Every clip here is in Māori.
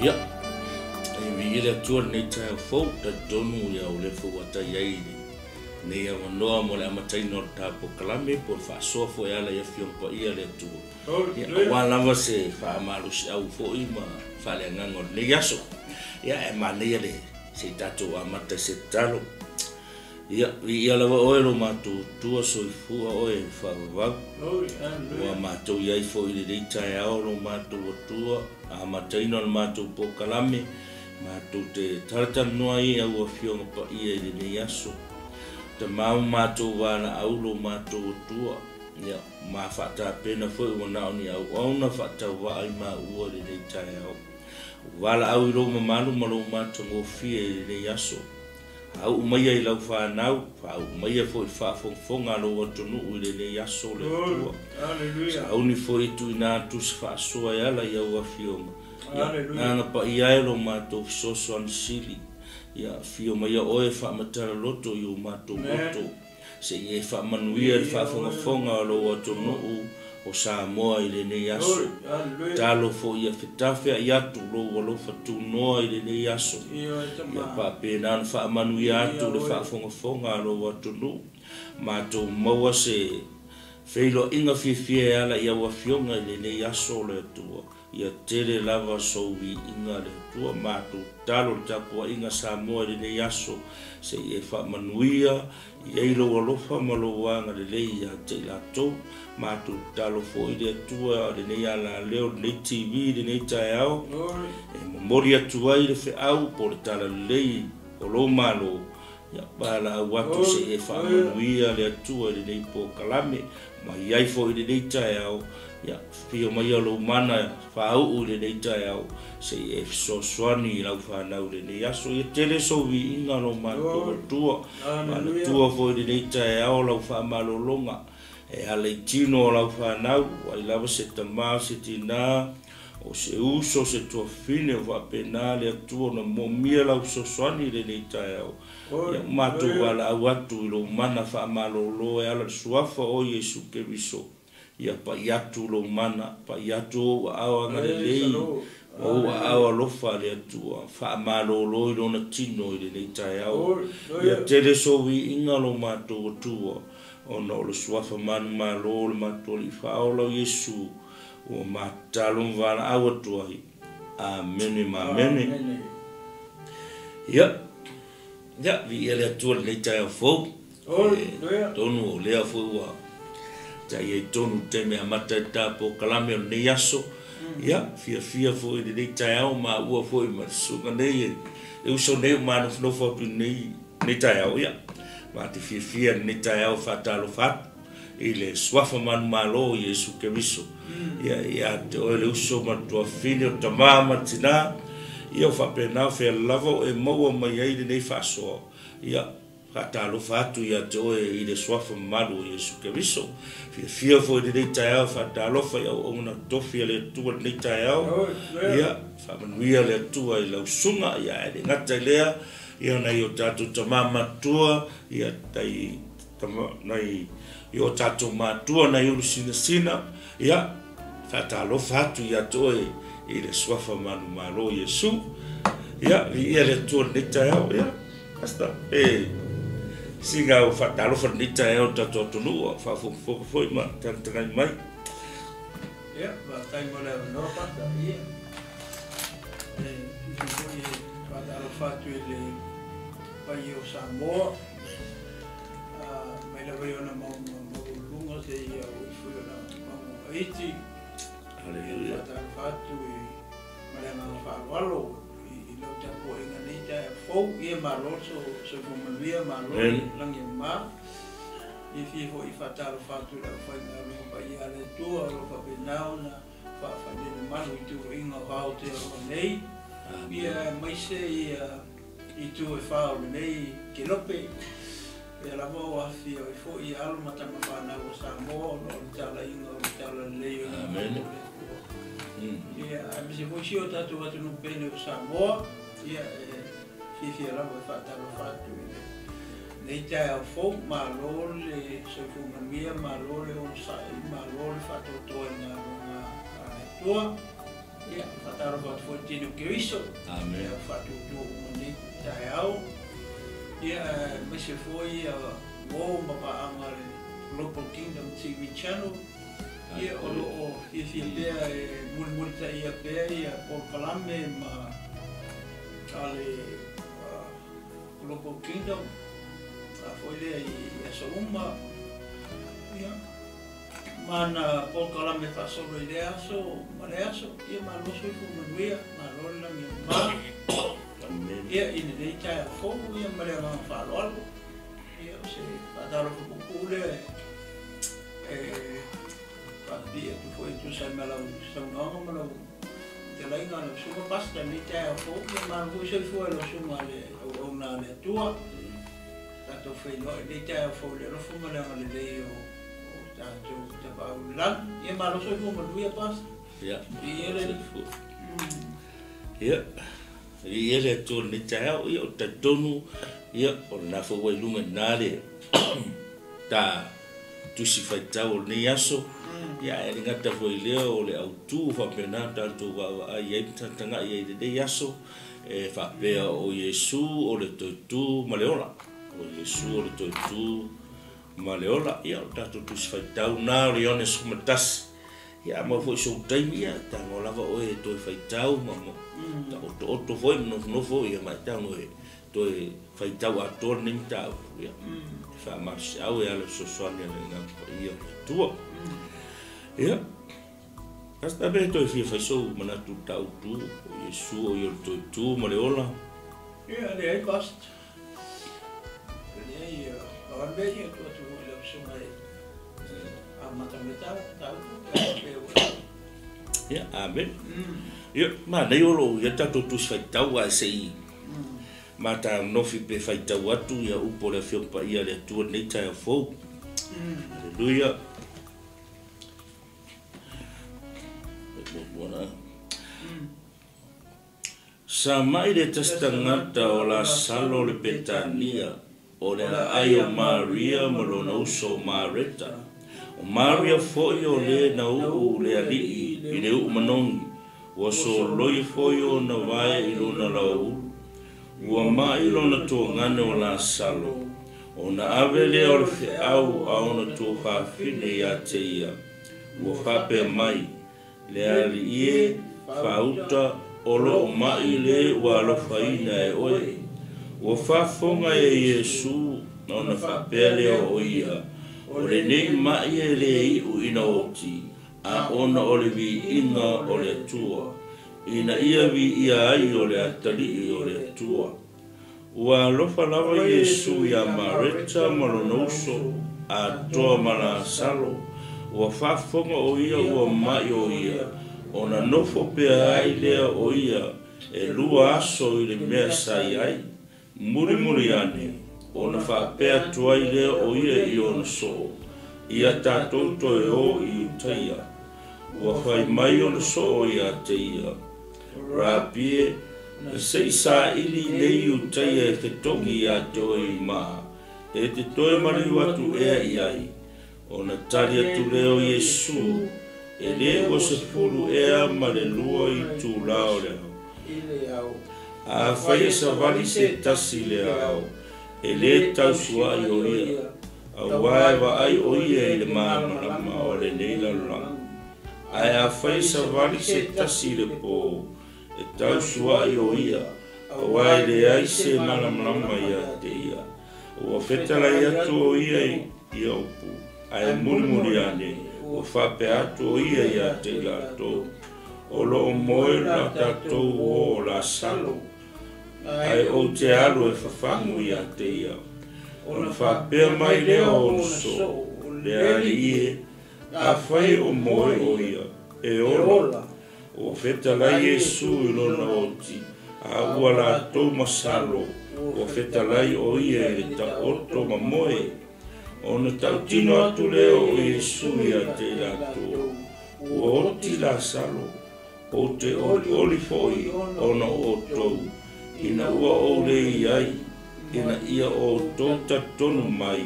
Ya, vi ile tuan nei tai fo ta donu ya o le fo wata yai ni ya wanoa mo le amatai no ta po kalame por fa so fo ya la ya fion po ia le tu ya wala va se fa malu au fo i ma fa le ngango le yaso ya e ma le le se tatu amata se talo ya ya la o lo ma tu so fu o e fa va wa ma tu ya fo i le tai au lo ma tu amatai no ma tu po kalame ma tu te tartan noai au fion po ia le yaso te mau mātou wāna aulo mātou tua ya ma whata pena foi wana oni au ona whata wa ai ma ua le nei tai au wala au ilo mamalu malo mātou ngofie le yaso au umaia i lau whanau au umaia foi whaafonga lo watonu ui le yaso le tua sa au ni foi tu ina tus whaasoa yala i au afionga nanga pa iai lo mātou fisoso ansili ya fio mai oe fa matara loto yo mato moto se ye fa manuia fa fonga lo wato no o sa moa ile ne yaso talo fo ya fitafe ya tu lo fa tu no ile ne yaso ya pa pena fa manuia tu le fa fonga lo wato no mato moa se feilo inga fifie ala ya wa fionga ile ne yaso le tu ia tele lava sowi inga le tua matu talo tapua inga Samoa le yaso se e fa manuia ia lo lofa malowanga le ia te lato matu talo fo ile tua le ia la leo le TV le tai au e memoria tua ile fe au por tala le o lo malo ya bala watu se e fa manuia le tua le po kalame ma ia fo ile tai au ya fio mai lo mana fa u le nei tai au se e so swani la fa na le nei aso e tele so vi inga no ma tua ma tua fo le nei tai au la fa malolonga e ale tino la fa na ai la se tama se tina o se uso se to fine va penale tua no momia la so swani le nei tai au ya ma tu wala watu lo mana fa malolo e ala suafa o Yesu ke viso ia pa yatu lo mana pa yatu awa ngalei o awa lofa le tua fa malo lo no tino ile nei tai au ia tele so wi inga lo mato tua o no lo swafa man malo lo mato li fa o Yesu o matalo vana awa tua amen amen ia vi ele tua nei tai fo tonu le fo wa tai tonu te me amata tapo kalame ne yaso ya fia fo i de tai au ma ua fo i ma suka nei e uso nei ma no fo tu nei tai au ya ma te fia nei tai au fatalo fat ile swafa man malo Yesu ke viso ya te ole uso ma to fine o tamama tina ia fa pena fe lavo e mo mai ai nei faso ya katalo fatu ya joe i de swafa malu Yesu ke viso fia fo de tai au fatalo fa ya ona tofia le tu de tai au ya fa manuia le tu ai la sunga ya de ngata lea ia na yo tatu tamama tua ya tai tama nai yo tatu matua na yo sina ya fatalo fatu ya joe i de swafa malu Yesu ya ia le tu de tai au ya hasta singa o fatalo fernita e o tato tonu fa fo ma tan mai ya ba tai mo le no pata ia fatalo fatu le pai o Samoa mai la veo na mo lungo se ia o fu na mo Haiti aleluia fatalo fatu e mai na fa walo lo tapo inga nei tai fo ia malo so manuia malo lang ia ma if fo i fatalo fatu la fa na lo pa ia le tua lo fa benau na fa de malo tu inga hau te o nei ia mai se i tu e fa o nei ke lope ia la mo afi o fo i alo mata ma na o Samoa no tala inga o tala le amen ia abise mo si o tatu watu no pene o Samoa ia fifia la mo fatalo fatu nei tai au fo malo le so fu mia malo le o sai malo le fatu to na tua ia fataro fa fo tino Kristo Amen. ia fa tu mani tai au ia me se foi o mapa angal local kingdom TV channel ia o ia se pea mul tai ia pea ia por Kalame ma ale local kingdom foi le ia so uma ia mana por Kalame fa solo idea so mareaso ia malo so fu manuia malo la mi ma ia in the daytime fo ia mare ma fa lo ia se padaro fu pule pa dia tu foi tu sai malo so no malo te lai ngana so pasta ni tai fo ia ma fu so fu lo so male o na le tua tanto foi no le tai fo le lo fu male ma le o tanto te pa ulan ia malo so fu manuia pas ia ia le ia ia le tu ni tau ia o te tonu ia o na fo wai lunga nare ta tu si fai tau ni aso ia e ngata fo ile o le au tu fa pena tanto wa ai tanga ia de aso e fa pe o Yesu o le tu maleola o Yesu o le tu maleola ia o ta tu si fai tau na le one sumatas ia ma fo so tai ia ta ngola va o e to fai tau ma ta o foi no foi ia ma ta no e to fai tau a to ni ta ia fa ma au ia le so so ni na ia tu ia hasta be to fai so mana tu tau tu Yesu o yo tu ma le ola ia le ai cost le ai o be ia tu le so mai ya amen ya ma nei olo ya ta tu fai tau a sei ma ta no fi pe fai tau atu ya upo le fio pa ia le tu nei ta fo haleluya sama ide testangata o la salo le Betania o le aio Maria malona uso Mareta o Maria foi o le na u le ali i le u manongi o so loi foi o na vai i lona lau ua mai lona tō ngane o la salo o na avele o le fe au a ona tō whawhine i a te ia ua whape mai le ali ie whauta o lo mai le ua alofaina e oe ua whafonga e Yesu o na whapele o ia o le nei mai e le i u ina oti a ona o le vi inga o le tua ina ia vi ia ai o le atali o le tua ua alofa lava Yesu ia Mareta malonoso a toa mana salo ua whafonga o ia ua mai o ia ona nofo pea ai lea o ia e lua aso i le mea sai ai muri muri ane ona whapea tuai lea o ia i ona so ia tātou toe o i utaia ua whai mai ona so o ia te ia rapie na sei sa ili nei utaia e te toki ia toe i maa e te toe mari watu ea i ai ona tari atu leo Yesu e le o se furu ea ma le lua i tū lao leo a whai sa vali se tasi leo e le tau sua i o ia a wae wa ai o ia i le māmarama o le neila lang ai a whai sa vali se tasi le po e tau sua i o ia a wae le ai se māmarama i a te ia o whetala i atu o ia i aupu ai muri ane o whape atu o ia i a te lato o lo moe la tatou o la salo ai o te alo e whawhangu i a te ia o na whapea mai lea o so le ali ie a whai o moe o ia e ola o whetala Yesu i lona oti a ua la tau masalo o whetalai o ia i le ta oto ma moe o na tautino atu leo o Yesu i a te lato o oti la salo o te oli foi o na otou ina ua o le iai ina ia o tota tonu mai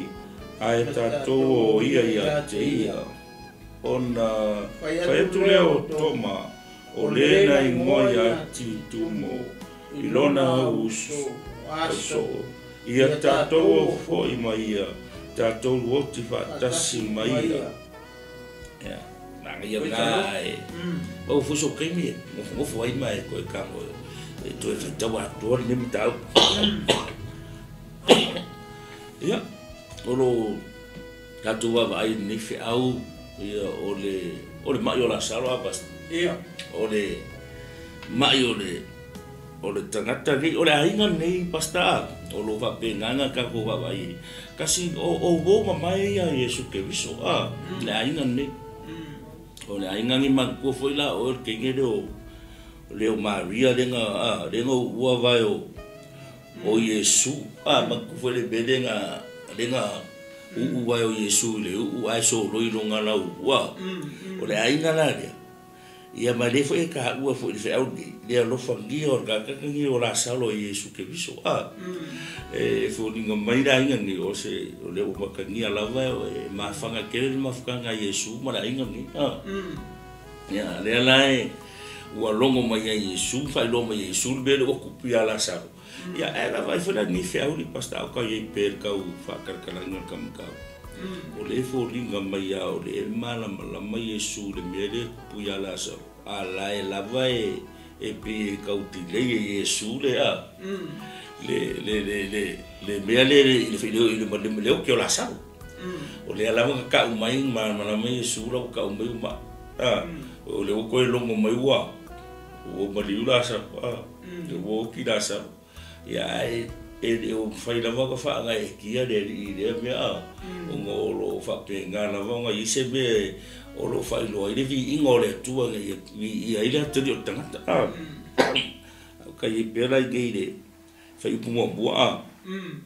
ai tatou o ia i a te ia o na whaetu leo toma o lena I ngoa ia titumo I lona uso aso ia tātou fo I maia tātou luoti whaatasi maia ia ngai o fuso kemi mo fo ai mai ko kango e to e tawa to ni mitau ia olo tatuwa vai ni fe au ia ole mai ola salo abas ia ole mai ole tangata ni ole ainga nei pasta olo va penganga ka ko vai kasi o bo mai ia Yesu ke viso le ainga nei ole ainga ngi magko foi la o ke ngere o leo Maria lenga ua vai o Yesu magko foi le belenga lenga u vai o Yesu le u ai so loi longa la ua ole ainga la le ia male foi ka ua foi le au le lo fangi o ka ngi o la salo Yesu ke viso e foi ninga mai la inga ni o se le o makangi ala vai e ma fanga kele ma fanga Yesu ma la inga ni ia le lai ua longo mai Yesu fai lo mai Yesu be le o kupia la salo ia era vai foi ni fe au ni pasta ka ye per ka u fa karkalanga kam ka o le fo linga mai o le mala mai Yesu le mere puia la salo ala e lava e pe kauti le Yesu le le mea le filho le leo que o la salo o le ala ka umai ma mai Yesu la ka umai ma o le ko e longo mai wa o mali la sa o ki la sa ya e o fai la va fa ga e ki le mea o ngolo fa penga la va i se be o lo fai lo ile vi ingole tua i ile tiri o tangata ka i pera i geire fai pumo bua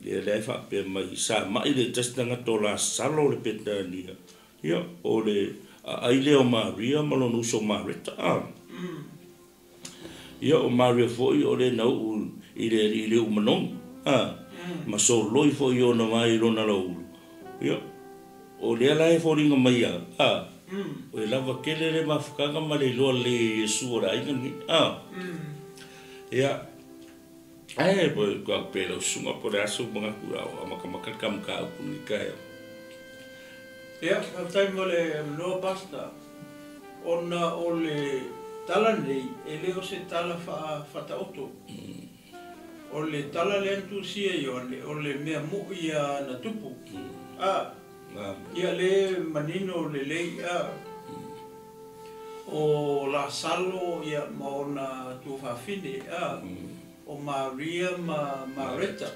e le fa pe mai sa mai le testanga tola salo le petania ia o le aile o Maria malonu so Marita ia o Maria foi o le nau ile o manon ma so loi foi o na mai rona lo ia o le ala e foringa mai o e lava kele le mafukanga ma le loa le Yesu ora inga ni ia ai po ka pelo sunga po aso mga kura o makamaka kamka ku ni kai ia tai mo le no basta ona o le tala nei e le o se tala fa ta oto o le tala le entusia yo o le mea mu ia na tupu ia le manino le lei o la salo ia maona tu fa fine o Maria Marita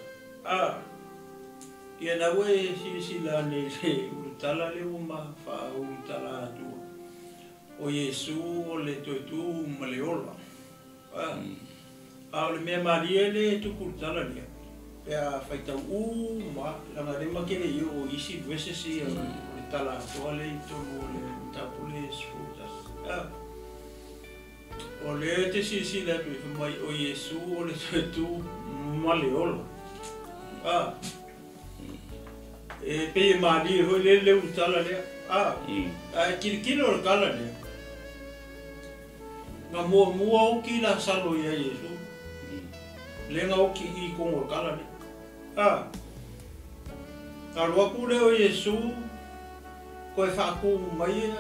ia na we si la ne le utala le uma fa utala tu o Yesu o le tu maleola le mea Maria le tu utala le ya faita ma la marema que le yo isi veces si tala toale to le tapule frutas o le te si la mai o Yesu o le tu maleola e pe Maria ho le utala le kilo kala le na mo o ki la salo ya Yesu le nga o ki I kongo kala le Kalua kule o Yesu koe whaku mai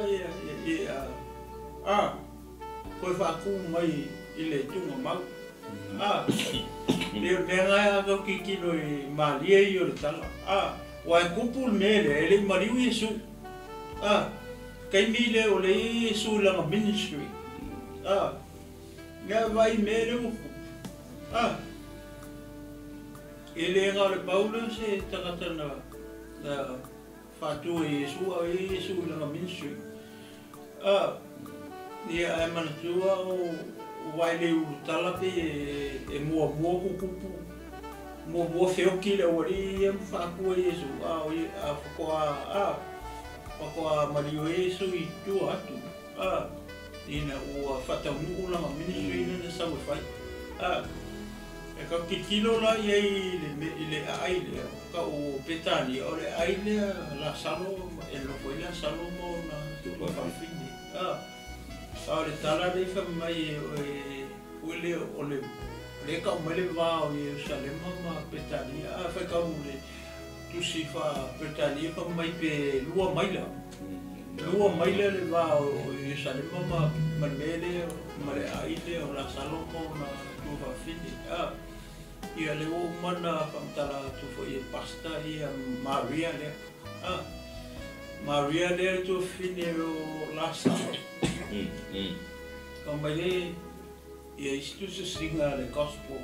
koe whaku mai I le tunga mau leo ngai ako ki kilo I Maria I o le tala wai kupul mele ele mariu Yesu kai mi le o le Yesu langa ministry nga vai mele o ele nga le Paulo se tangata na fatu Yesu a Yesu langa ministry ia ai manatua o vai le utala pe e mo kupu mo feo ki le ori e faku Yesu a fako Mario Yesu I tu atu ina o fata mu langa ministry na sa fai e ka kilo la ye le aile ka o petani o le aile la salo e lo foi la salo mo na tu fa fini le tala le fa mai ole ole le ka mai le va o Jerusalem ma Betania fa ka le tu si fa Betania fa mai pe lua mai la le va o Jerusalem ma mele ma le aile o la Salomo na tu va fini ia le o mana fa tala tu fo e pasta ia Maria le Maria le tu fini o la Salomo Kama ye istu se singa le gospel.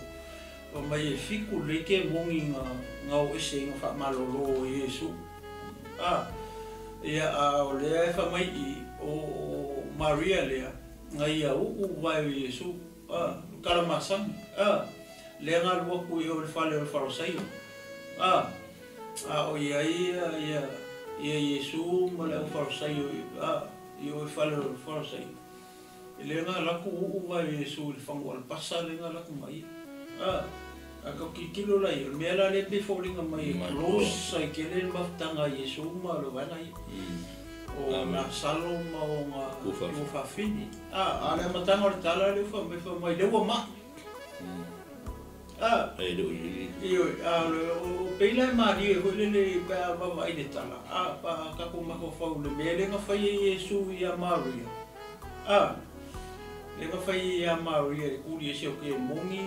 Kama ye fiku leke mongi nga o ese nga fa malolo Yesu. Ia o lea fa mai o Maria lea nga ia u vai Yesu. Kalamasang. Lea nga lua ku o le fale o le farosai. O ia Yesu ma le o farosai ia o fale o farosai. Le nga laku u vai Yesu le fango al pasa le nga laku mai ka kikilo la i me la le pe folinga mai close sai ke le maftanga Yesu ma lo vana i o na saloma o nga ku fa fini ale matanga le tala le fa me fa mai le wa ma ai do io o pela Maria ho le ba vai de tala pa ka ko ma ko fa le me le nga fa Yesu ia Maria le ka fai a Maria e kuri e seo ke mongi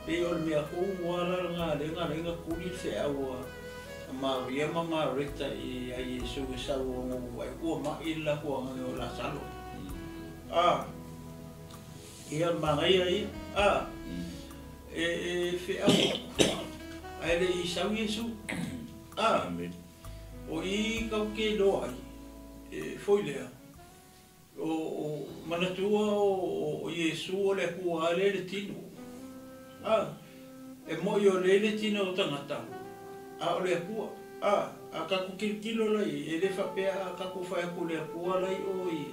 pe o le mea kou wala nga lenga kuri se awa Maria ma Marita i a Yesu e sau o ngongu ai kua ma ila kua ngange o la salo ia mangai ai e fe awa ai le i sau Yesu o i kau ke loa ai e foi lea o manatua o Yesu o le kua le tino e mo yo le tino o tangata o le kua a ka ku kilo lai e le fa pe a ka ku fa ku le kua lai o i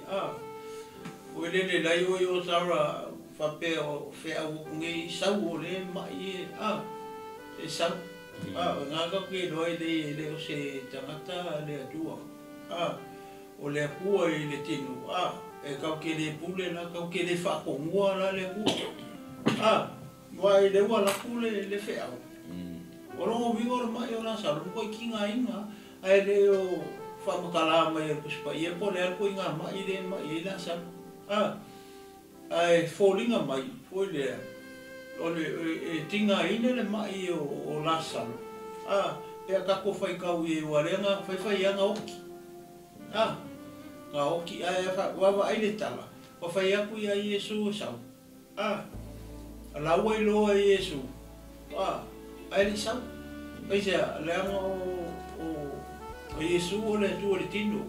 o le lai o yo tara fa pe o fe a u ngi sa o le mai e sa nga ka ke loi le o se tangata le tua o le kua i le tino e kau ke le pule na kau ke le whakongua na le kua wai le wala pule le wheau o rongo wingo le mai o la salu ko ki nga inga ai le o whamakala mai e kuspa i e po le alko inga mai le mai la salu ai fōlinga mai fōi le o le e tinga ine le mai o la salu e a kako whai kau i e warenga whai anga oki ka oki wa ai le tala wa fai aku ia Yesu sau la wai lo Yesu ai le sau ai se le o Yesu o le tu le tino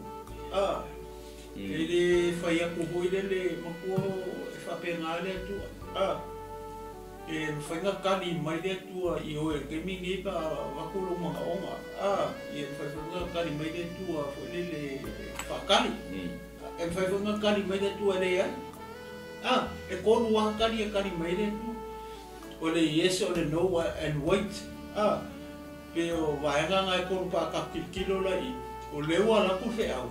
ele fai aku hoi le maku e fa penga le tu e fai nga kani mai le tu i o e ke mingi pa wakulo mga onga e fai nga kani mai le tu fo le fakali e fai nga kani mai le tu le ai e kono wa kani mai le tu o le yes o le no and wait pe o vai nga kono pa ka kilo la i o le wa la ku fe au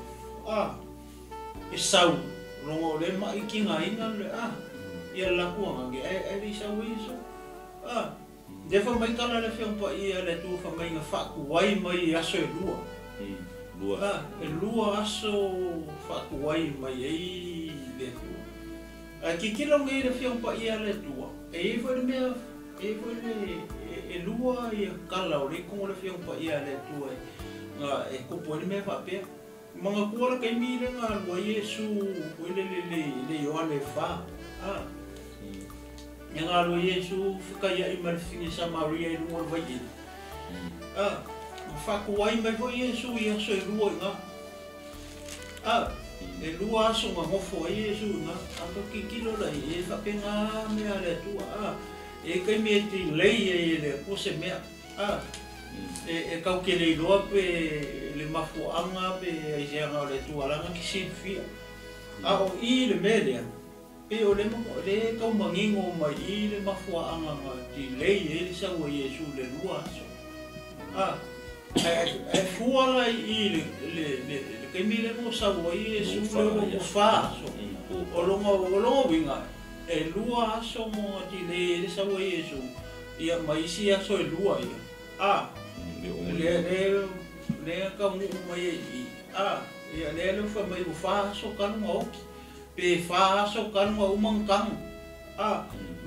e sau rongo le mai ki nga ina le ia la ku nga ge e ri sau iso de fa mai kala le fe un pa ia le tu fa mai nga fa ku wai mai aso e lua e lua aso fa ku wai mai ei le tu ki kilo ngai le fe un pa ia le tu e foi le mea e foi le lua ia kala o le ko le fe un pa ia le tu e ko po le me fa pe mga kuala kay mi le nga lua Yesu le Yohane fa nga lua Yesu kaya i marfingi sa Maria i lunga vai ele fa kuai mai vo Yesu ia so i lua nga e lua aso nga ngofo a Yesu nga ako kikilo la e fa pe nga mea le tua e kai me ti lei e le kose mea e kau ke le loa pe le mafuanga pe e nga le tua langa ki sinfia o i le melea pe o le kau mangingo mai i le mafuanga nga ti lei e le sa o Yesu le lua aso e fuala i le ke mile mo sa wo i su le mo fa so o longo winga e lua so mo ti le sa wo i su ia mai si so e lua ia le ka mu mai ia le fa mai fa so kan mo pe fa so kan mo mangkang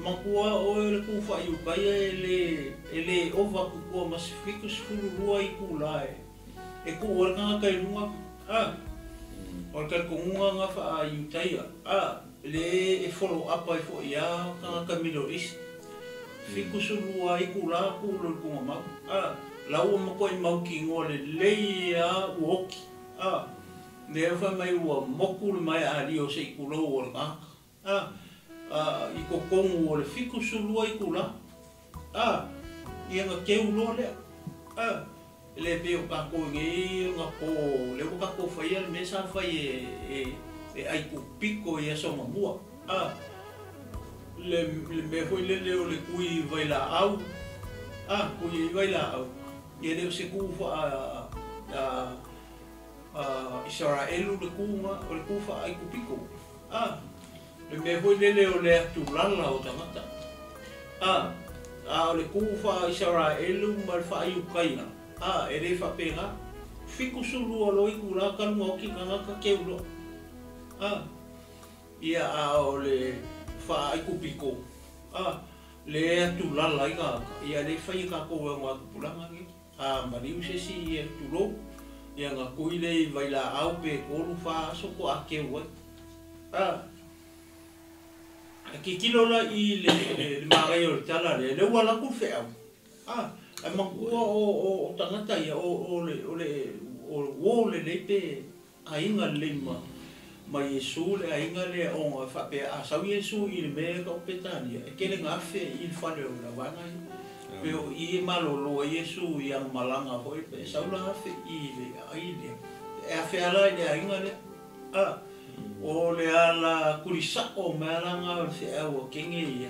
makua o le ku fa yu kai ele ova ku ko mas fikus fulu rua i ku lai e ku o nga kai lunga o ka ku nga fa yu tai le e follow up ai fo ia ka Middle East fikus rua i ku la ku lo ku ma la o mo ko i mau ki ngole le ia woki le fa mai o moku mai ali o se ku lo o i ko kongu o le fiku sulua i kula ia nga keu lo le le pe o kako nge nga po le o kako fai le mesa fai e ai ku piko ia so mamua le me foi le o le kui vai la au kui vai la au ia le se ku fa Israel le ku ma o le ku fa ai ku piko le me foi le o le atu lala o tangata o le kufa Israel ma le fa Ukraina e le fa pega fiku sulu o lo i kula ka mo ki ka ke ulo ia o le fa i kupiko le atu lala i ka ia le fa i ka ko wa pulanga ni mari u se si tu lo ia nga kuile vai la au pe ko lu fa so ko ake wa ki kilo la i le marai o tala le wala ku fe au a mangua o tangata ia o le pe ainga le ma Yesu le ainga le o fa pe a sa Yesu i le me ka petania e ke le ngafe i fa le la wana pe i malolo Yesu i ang malanga ho pe sa la fe i le ai le e a fe ala le ainga le o le ala kurisa o malanga se o kingi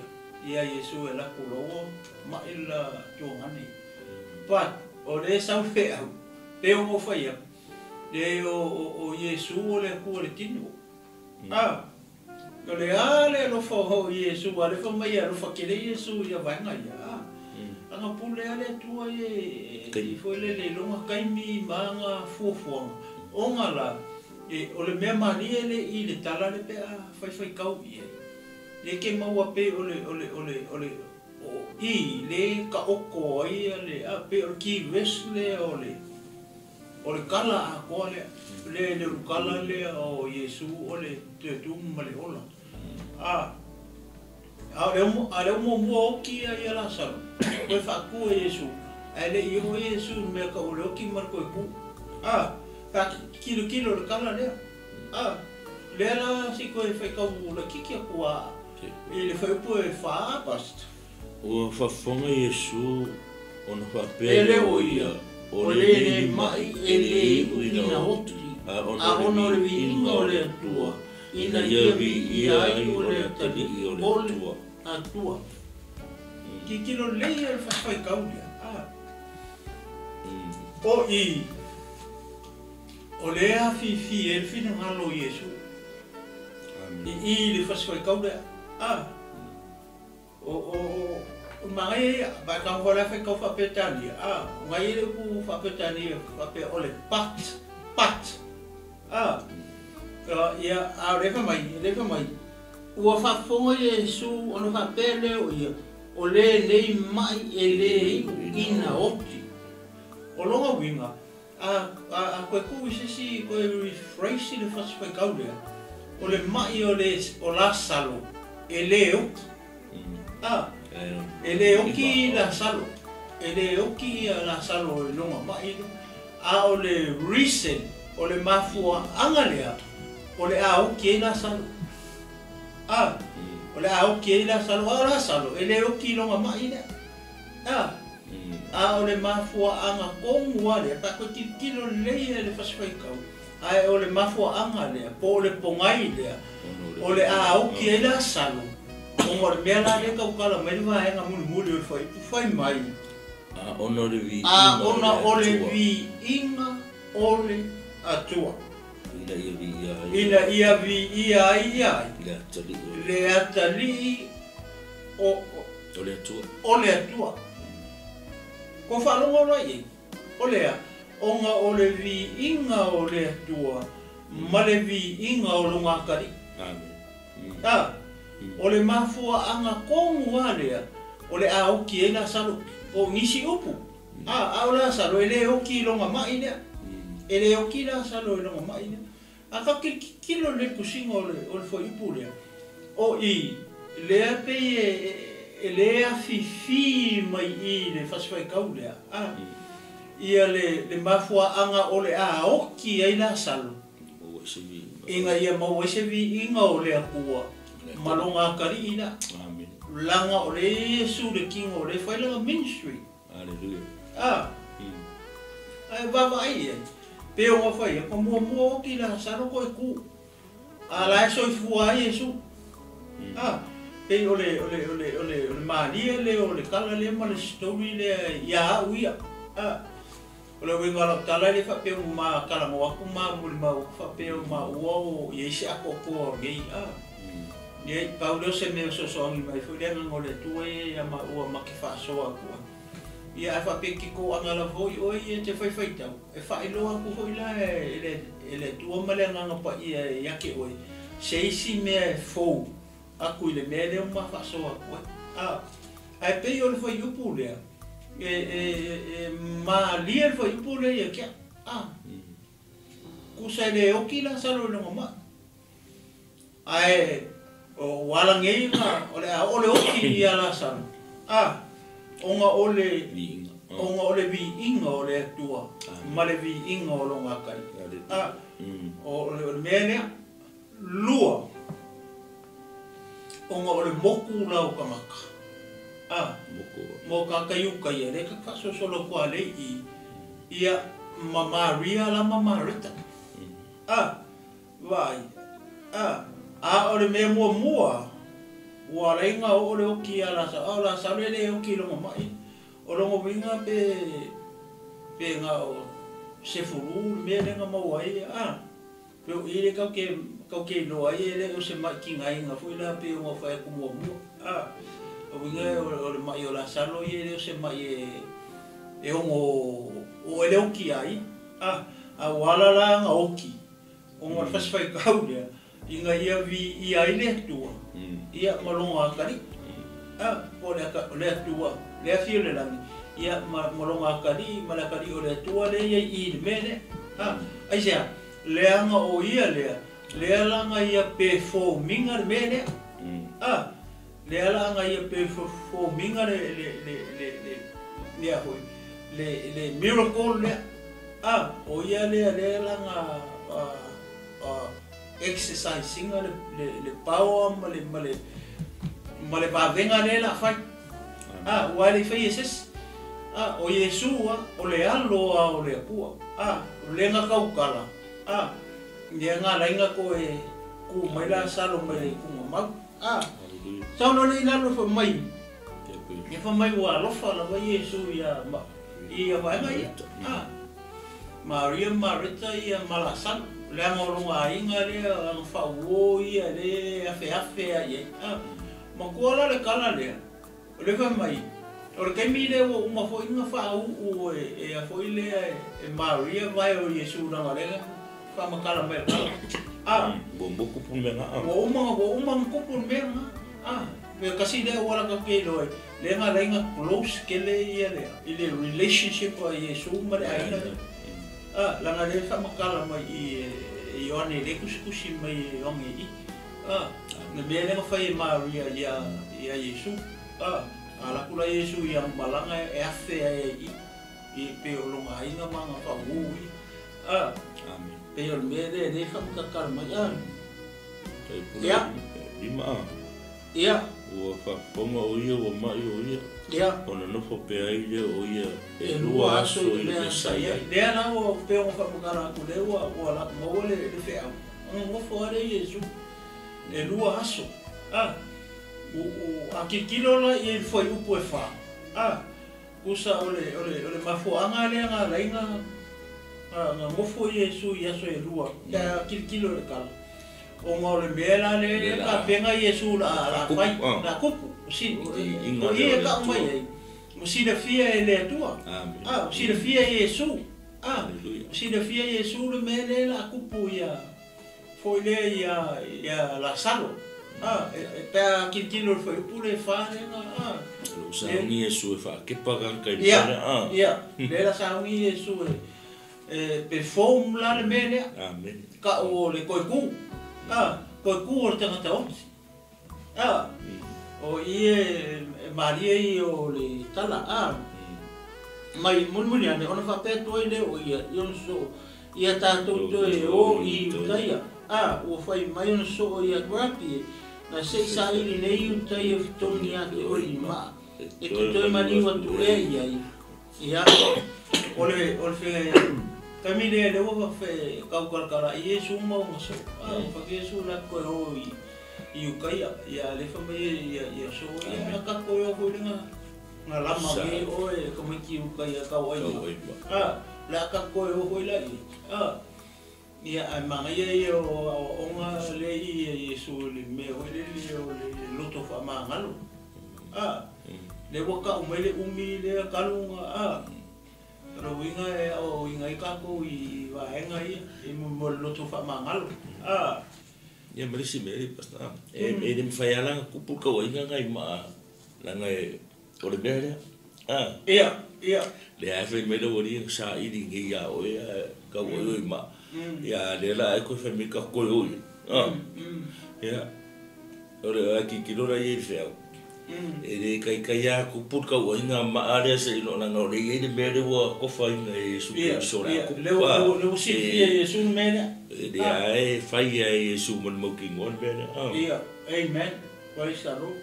ia Yesu e la kulo ma ila tuangani pat o le sa fe pe o fa ia le o Yesu o le ku le tinu o le ale no fa o Yesu ale fa mai ale fa ke le Yesu ia vai nga ia anga pule ale tua e foi le longa kaimi manga fofo o ngala o le mea mani ele i le tala le pe fai kau i le ke maua pe o le i le ka oko ai le pe o ki vesle o le kala a ko le kala le o Yesu o le te tu ma le ola ale mo ki ai la sa ko fa ku Yesu ale i o Yesu me ka o le ki mar ko ku ka kilo le kala le le la si ko e fai ka la kiki ko ele foi po e fa past o fa fonga Yesu ona fa pe ele o ia o le mai ele ina hoti ona le vinga o le tua ina ia o le tali o le tua kiki lo le e fa fai ka o i o le a fi el fina ngalo Yesu i le fasoi kaule o mai ba ka vola fa ka fa petani mai le ku fa petani fa pe ole pat ia a le fa mai o fa fo Yesu ono fa pele o le mai ele ina oti o longa winga a koe ku si koe refresh le fas koe kaule o le mai o la salo e le oki e le oki la salo e le oki la salo e longa mai o le recent o le mafua angalea o le a oki la salo o le a oki la salo la salo e le oki longa mai le o le mafua anga kongu ale pa ko kilo le le fasfai kau ai o le mafua anga le po le pongai le o le a o ki la salo o mo le la le ka kala me va nga mulu o fai mai ono le vi ona o le vi inga o le atua ina ia vi ia ia le atali o le atua ko whalonga rai o lea onga o le vi inga o le atua ma le vi inga o lunga kari o le mafua anga kongu alea o le aoki e la salo o ngisi upu o la salo ele oki longa mai lea ele oki la salo e longa mai lea a ka kilo le kusinga o le foi upu lea o i lea pe e lea fifi mai i le fasfai kau lea ia le mafua anga o le aoki e la salo inga ia mau se vi inga o le akua malonga kari ina langa o le Yesu le king o le whailanga ministry ai baba ai pe o whai ko mo ki la saro ko ku ala so fua Yesu pe o le mali le o le kala le ma le story le ya uia o le winga la tala le fa pe ma kala mo aku ma mo ma fa pe ma o Yesu akoko ngai Ye Paulo se me so ngi mai fu le ngole tuwe ya ma o ma ke fa so aku. Ia fa pe ki ko anga la foi o ye te fai tau. E fa ilo aku foi la ele tu ma le nga pa ia ke oi. Se isi me fo aku le me le ma fa so aku. Ai pe yo le foi upu le. Ma li el foi upu le ke. Ku se le o ki la salo no ma. Ai o wala ngei nga ole oki ia la san onga ole vi inga ole tua ma le vi inga o longa kai o le mene lua onga ole moku la o kamaka mo ka kayu kai le ka faso solo kwa le ia Maria la Marita vai ole me mua wa renga ole oki ala sa le oki lo mai o lo vinga pe nga se furu me le nga mo ai pe ile ka ke lo ai le o se mai ki ngai nga foi la pe o fa ku mo o vinga o mai o la sa lo ile o se mai e o ele oki ai wala la nga oki o mo fa fai kaulia inga ia vi ia ile tua ia malonga kari o le tua le fiole la ia malonga kari malakari o le tua le ia I mene ai sia le anga o ia le langa ia pe fo minga mene le langa ia pe fo minga le hoi le miracle le o ia le langa exercising le power male va venga le la fai wale fai eses o Yesu o le alo o le pua le nga kau kala dia nga lainga ko ku mai la salo mai ku ma sa no le ina lo fa mai e fa mai wa lo fa la Yesu ia va mai Maria Marita ia malasan le ngolonga inga le ang fawo ia le afe ai ma kola le kala le fa mai o ke mi le o ma fo inga fa o e a fo ile Maria vai o Yesu na le fa ma kala mai bombo kupun menga o uma kupun menga pe kasi le wala ka ke lo le nga lenga close ke le ia le relationship o Yesu ma le ai langa le fa makala mai I one le kusi mai onge na me le fa Maria ia Yesu ala kula Yesu yang malanga e afe I pe o longa inga manga fa ui amen pe o me le fa makala mai ia o fa ponga o ia o mai o ia ia ona no fo pe ai le o ia e lua aso I le saia le ana o pe o fa makala ku le o ala mo le fe o fo ale Yesu e lua aso o akikilo la I foi upo e fa usa ole mafuanga le nga lainga nga ngofo Yesu ia so e lua ta kilo le kala o ngau le mela le ka penga Yesu la fai la kupu si o ia ka mai ai mo si le fia le tua si le fia Yesu si le fia Yesu le mele la kupu ia foi le ia la salo pa kilo foi pure fa sa ni Yesu fa ke pagan kai le la sa ni Yesu pe fom la le mele amen ka o le koiku koiku o tanga ta o ie Maria i o le tala mai mun ane ona fa pe to ile o ia yon so ia ta to o i utai o fai mai ona so ia grapi na sei sa ili nei utai e toni ate o i ma e to mani wa tu ia ole fe Kamile le wa fe kala Yesu mo so fa Yesu la ko o i ukai ia le fa mai ia so ia ka ko yo ko nga lama ge o e ko ki ukai ka o la ka ko yo ko la ia a manga ia o nga le Yesu le me o le loto fa mangalo le wa ka o mele umi le kalunga Pero winga o winga ikako I waenga I mo loto fa mangalo ya merisi meri pasta dem fayala kupu ka winga ngai ma la ngai ole bere ia le afe me do ri sa I ringi ya o ya ka o ma ya le la ko fe mi ka ko o ya ore aki kilora ye feo ele kai ya ku put ka winga ma area se no na no le mere wo ko fa inga Yesu so la ku le si Yesu mere de ai fai Yesu mon mo ki ngon bene ia amen praise the Lord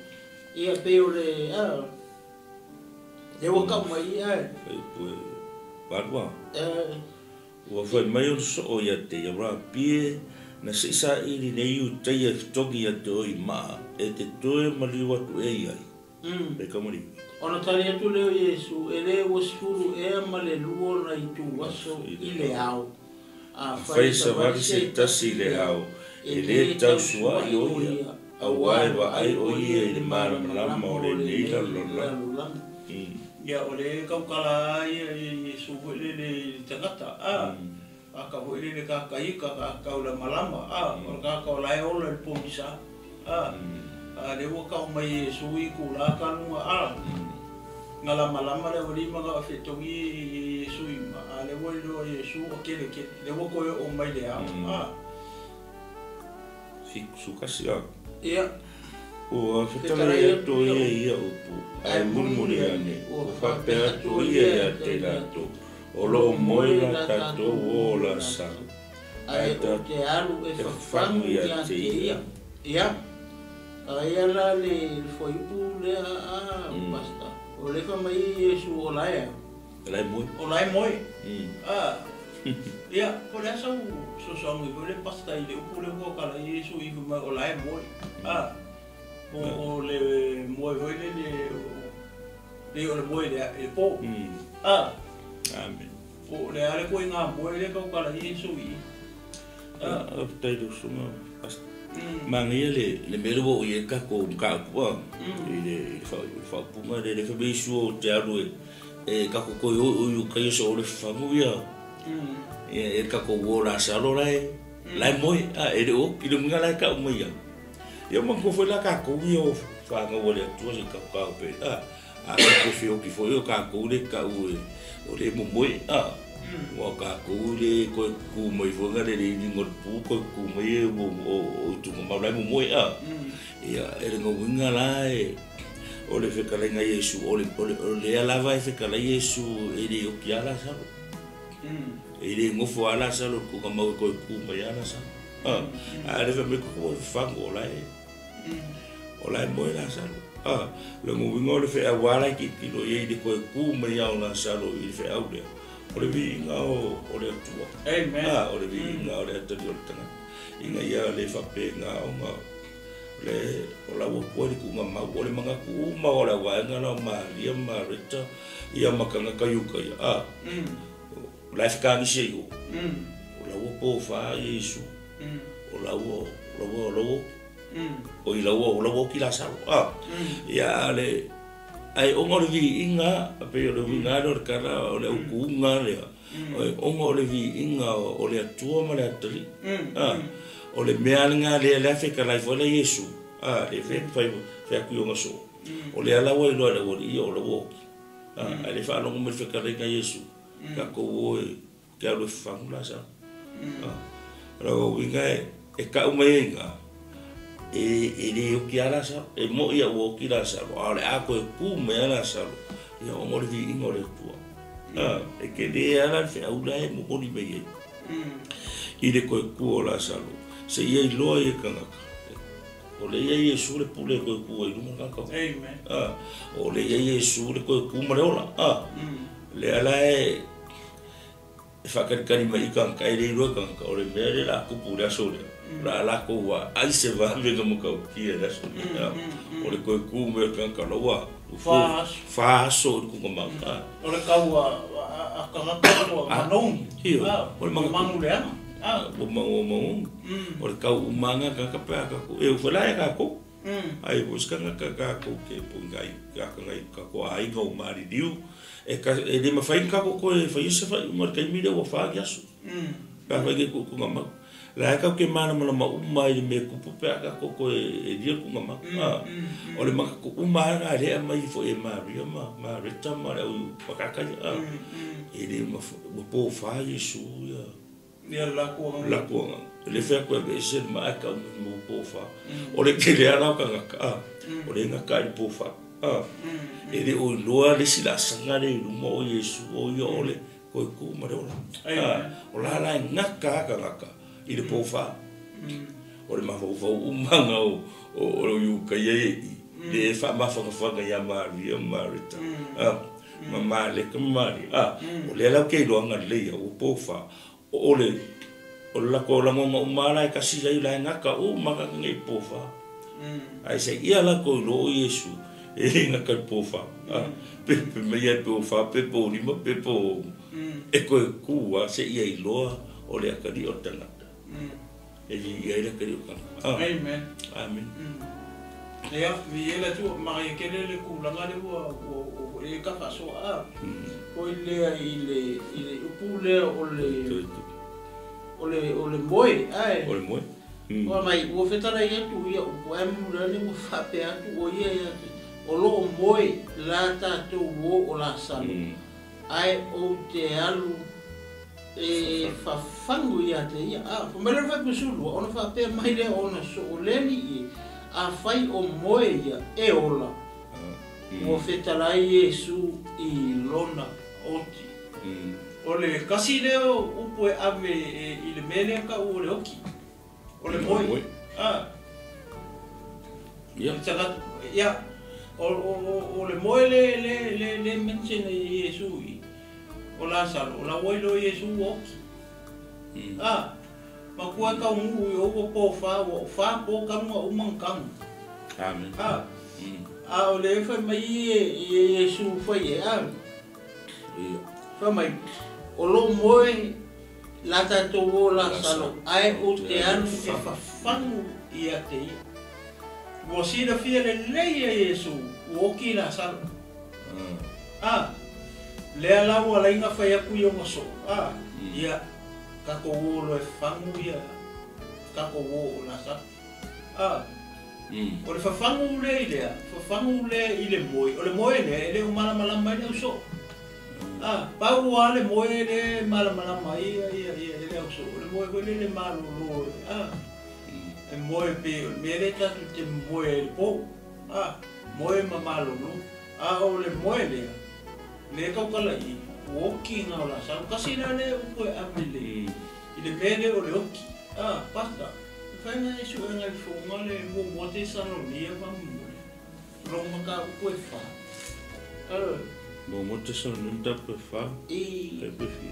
ia peore le wo ka mai barwa wo fa mai so ya te ya ra pie na se sa ili nei u te ia toki a te oi maa e te toe mali watu e iai e kamari ona tari atu leo Yesu e le wasfuru e male luo na I tu waso I le au fai sa wari se tasi le au e le tau sua I oia a wai wa ai oia I le mara malama o le neila lola ia o le kaukala Yesu le tangata ka ho ile ka kai ka ula malama o ka ka la o le pomisa le wo ka mai sui ku la ka no ngala malama le ori ma ka fetongi sui ma le wo lo Yesu o ke le wo ko o mai le fi su kasia ia o fetale to ia o pu ai murmuri ane o fa pe to ia te la to o lo moila tato o la sa ai o te alu e whawhangu ia te ia ai ala le whaipu le pasta o le whamai Yesu o laia o lai moi ia ko le asau so songi ko le pasta I le upu le kala Yesu I kuma o lai moi o le moi hoi le o le moi le po amen o le ale ko inga mo le ka kala Yesu I tai do suma mangia le mero o ye ka ko ka ko ile fa puma le fa be su te alu e ka ko o ka Yesu o le fa mu ya e ka ko wo la sa lo lai moi e o ki le ngala ka mo ya yo mo ko foi la ka ko yo fa ngo le tu se ka pe ko fi o ki foi o ka ko le ka o le mo moi wa ka ko le ko ku mo I fonga le ni ngol pu ko ku mo ye o tu mo la mo moi ia e ngo winga la o le fe kala nga Yesu o le ala vai fe kala Yesu e le o ki ala sa e le ngo fo ala sa lo ku ka mo ko ku mo ya ala sa le fe me ko fa ngo la o la mo la sa le mo winga le fe awala ki lo ye de ko ku mo ya ala sa lo I fe au le o le vinga o le atua amen o le vinga o le atari o le tanga inga ia le whapenga o ngā le o la wapuari ku ngā mau o le mga kuma o le waenga na o Maria Marita ia makanga kayuka ia la fika ngisi yo o la po fa Yesu o la o i la ki la sa ya le ai ongo le vi inga pe le vinga do kara o le ukunga le ongo le vi inga o le atua ma le atri o le mealinga le fika la fo le Yesu le fe ku yo so o le ala wo le i o le wo ale fa lo mo fika le Yesu ka ko wo ka lo fa la sa ro winga e ka umenga ele o que ala sa e mo ia o que ala sa ale a ko ku me ala sa ia o mo di ingore tua e que de ala fe aula e mo ni be ile ko ku ala sa se ia lo e kanga o le ia Yesu le pule ko ku e no ka amen o le ia Yesu le ko ku marola le ala e fakari mai kan kai le ro kan o le mere la ku pura so la ko wa ai se va venga mo ka ki era so o le ko ku me kan ka lo wa fa so ku ko ma o le ka wa a ka ko ma no o le ma no le o le ka u manga ka ka pa ka ko e fa la ka ko ai busca ka ko ke pungai ka ko ai go mari diu e ka e de ma fai ka ko e fai se fai mo ka mi de wa fa ya su ka fa ke ku ngama la ka ke mana mo ma mai me ku pu pe ka ko e dia ku ngama o le ma ku ma ga le mai fo e Maria ma reta ma u pa ka e de ma po fa Yesu ya la ko le fe ko be se ma ka mo po fa o le ke le ana ka o le nga ka po fa e de o loa le sila sanga le mo Yesu o yo le ko ku ma o la nga ka i le po fa o le ma fo manga o yu ka ye le fa ma fa ya Maria Marita ma le ka mari o le la ke lo nga le o po fa o le o la ko la mo mala ka si la nga ka o ma ka ngai po fa ai se ia la ko lo Yesu e nga ka po fa pe me ia po fa pe po ni mo pe po e ko ku se ia i loa o le ka di o tana e ia le ka di o amen ya vi ela tu ma ye kele le ku la ngale o e ka fa so o ile upule o le moi o le moi o mai o fetara ia tu ia o em le mo fa pe atu o ia o lo moi la ta tu o la salu ai o te alu e fa fangu ia te ia o me le fa kusulu o na fa pe mai le o na so o le ni a fai o moi ia e ola o fetara Yesu i lona oti o le kasi leo upo e ave i le mele ka o le oki o le moi ya o le moi le mention Yesu o la sal o la welo Yesu oki ma kua ka ngu o po fa po ka mo mankan amen o le fa mai Yesu fa ye fa mai o lo moi la tato o la salo ai o te anu e fa fangu ia te o si da fia le Yesu o ki la salo le ala o la inga fa ya ku yo so ia ka ko o lo e fangu ia ka ko o la salo o le fa fangu le ile moi o le moi le o mala mai le so pa wale moe le mala mai ia so le moe le malo lo e moe pe mere ta te moe po moe malo no o le moe le ka kala I walking ala sa kasi na le upo amile I le mele o le oki pasta fa na isu nga fo ngale mo te sa no ia pa mo lo maka upo fa Bon, moi, tu sais, nous t'as fa. E. T'as fi.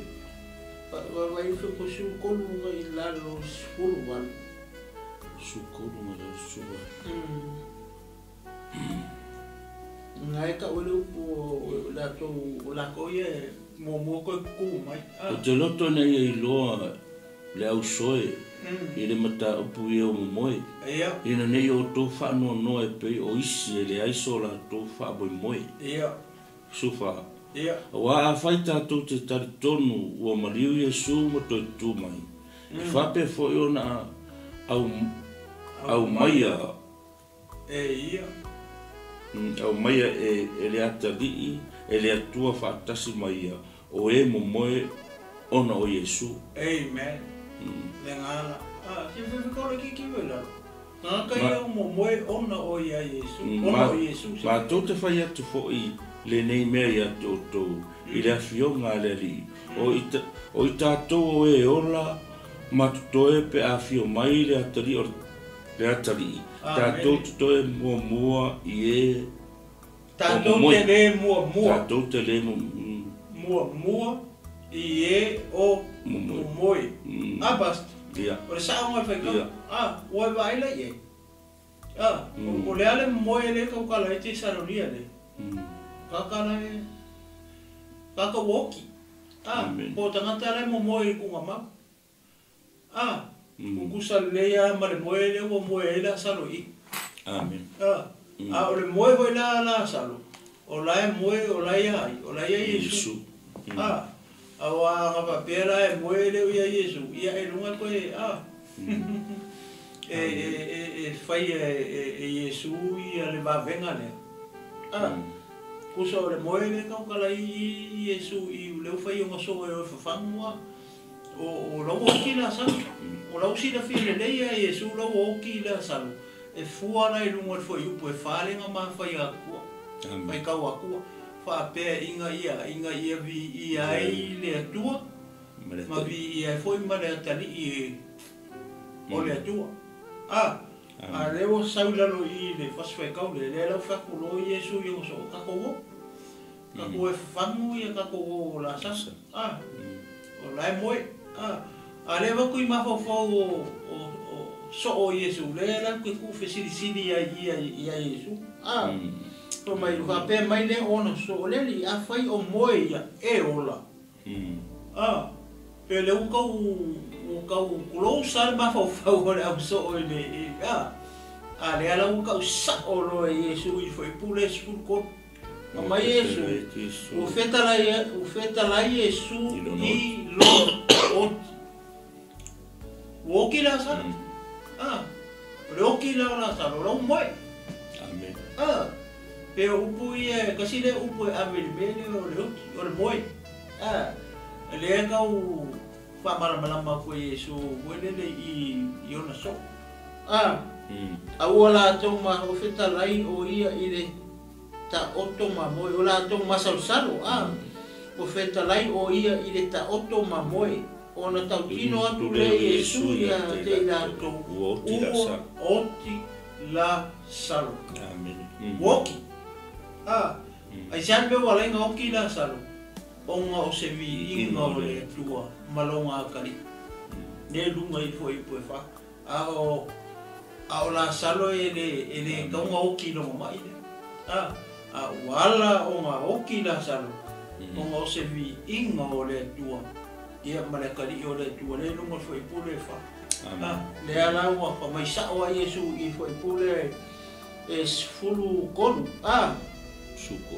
Vai foi com o colo lá no escuro, mano. Sukuru mara suwa. Ngai ka ulu po la to la ko ye mo ko ku mai. O te loto nei e loa le au soe. I le mata upu i o moe. Ia. Ina nei o tō whanua noa e pei o isi e le aiso la tō whaaboi moe. Ia. Sufa. Ia. Wa a whai tātou te tari tonu ua mariu Iesu ma toi tū mai. I whape fo i ona au maia. Ia. Au maia e le atalii, e le atua whaatasi maia. O e mo moe ona o Iesu. Amen. Le ngala. Ki whiwhikora ki wela. Ngā kai au mo moe ona o ia Iesu. Ona o Iesu. Ma tō te whai atu fo i le nei mea i atu o tō. I le awhionga le li. O i tātou o e ola, ma tutoe pe a whio mai le atari o le atari. Tātou tutoe mua i e. Tātou te le mua. Tātou te le mua i e o moe. Basta. O le saa ngai whaikau. Oi waila i e. O le ale moe le kaukala e te saronia le. Kakala e. Kaka woki. Po tangata le mo moe i kunga mau. Kukusa lea ma le moe le o moe e la salo i. Amen. O le moe hoi la salo. O lai moe o lai ai. O lai ai Iesu. Awa ngapa pera e moe le ia Iesu. Ia e lunga koe. Fai e Iesu ia le vavenga le. Kusa o le moe le kaukala i Iesu i leu fai o ngaso e o whawhangua. O lau oki la salu. O lau sira while leia e Iesu lau oki la salu. E fuara i lunga fo i upu e whalenga ma whai akua. Whai kau akua. Whapea inga ia vi i ai le atua. Ma vi i ai foi ma le atali i o le atua. A leo saulalo i le whaswai kau le lau whakulo i Iesu i o so kako o. Kako e whangu i a kako o la sasa. O lai moe. A le waku i mawhawhau o so o Iesu. Le lau ke ku whesirisiri i a Iesu. Ko mai whape mai le ona so o leli a whai o moe ia e ola. Pe le ukau kulou sal mawhawhau o le au so o le a le ala ukau sa o lo e Iesu i whai pule skul ko. Ma Iesu, u whetalai Iesu i lo oti. U oki la sa. Le oki la sa, lo lau moe. Amen. Pe upu i kasi le upu e amele mele o le oti, o le moe. Le kau whamaramalama ko Iesu, welele i ona so. A ua la tau ma o whetalai o ia i le ta oto ma moe, o la tau masausalo. O whetalai o ia i le ta oto ma moe. O na tau tino atu le Iesu ia te la tau oti la salo. Woki. Ai sian pe wala inga oki la salo. Onga o se vi inga o le tua malonga akari. Ne lunga i fo i pue fa. A o la salo e le kaunga oki no mai. A wala onga oki la salo. Onga o se vi inga o le tua. Ia malakari o le tua le lunga fo i pule fa. Le ala ua fa mai sa o Iesu i fo i pule e fulu kolu. Suko.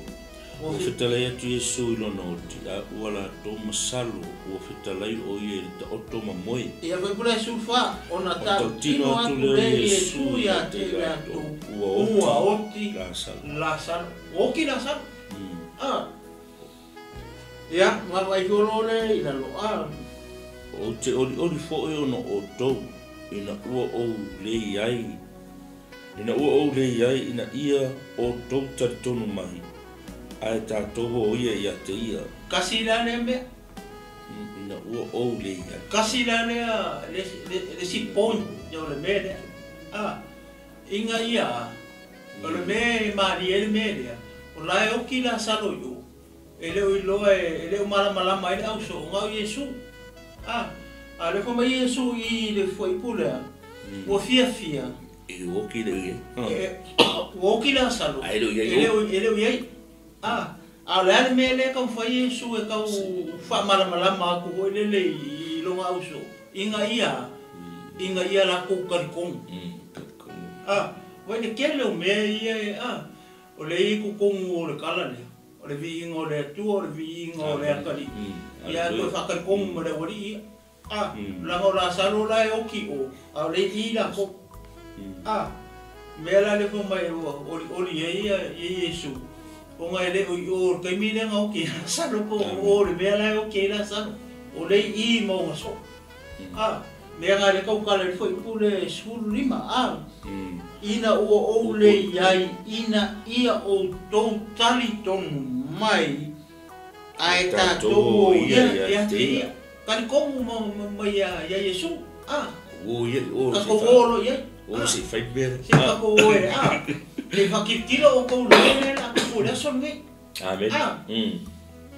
O whetalai atu Iesu i lona oti, a ua la tō masalo, o whetalai o i e ta oto ma moe. Ia whaipula e sulfa, o na tau tino atu le Iesu i a te atu ua oti la salo. Oki la salo. Ia, ngā waiholo le i la loa. O te oli fo e ono o tau, ina ua ou le iai. Ina ua ou le iai, ina ia o tau taritonu mahi. Ai tātou o ia i a te ia. Kasi la le mea? Ina ua ou le iai. Kasi la le si pon, jau le mea lea. Inga ia, o le mea i maari e le mea lea. O lai oki la salo yu. E leo i loa e leo malama e le au so, ngau Iesu. A le koma Iesu i le fuaipulea. Ua fia. E oki le ia. Ua oki la salo. A e leo iai. E leo iai. Ala me le ka fai su e ka fa malama ko le lo auso. Inga ia la ko karikong. Wai ke le me ia o le ku kong o le kala le. O le vi ngo le tu o le vi ngo le kali. Ia ko fa karikong mo le wari. La ngo la salo la o ki o. A le ila ko. Me la le ko mai o ia Yesu. O ngai le o kai mi le ngau ki salo ko o le me la o ki la salo. O le I mo so. Me nga le kau kala le foi pule sulu lima ina o le iai ina ia o tou tali tonu mai ai tatou ia tia kali komu mai ia Yesu o ia o ka kovolo ia o se fai ber se ka ko le fakitilo o ko le na ko le son ngi amen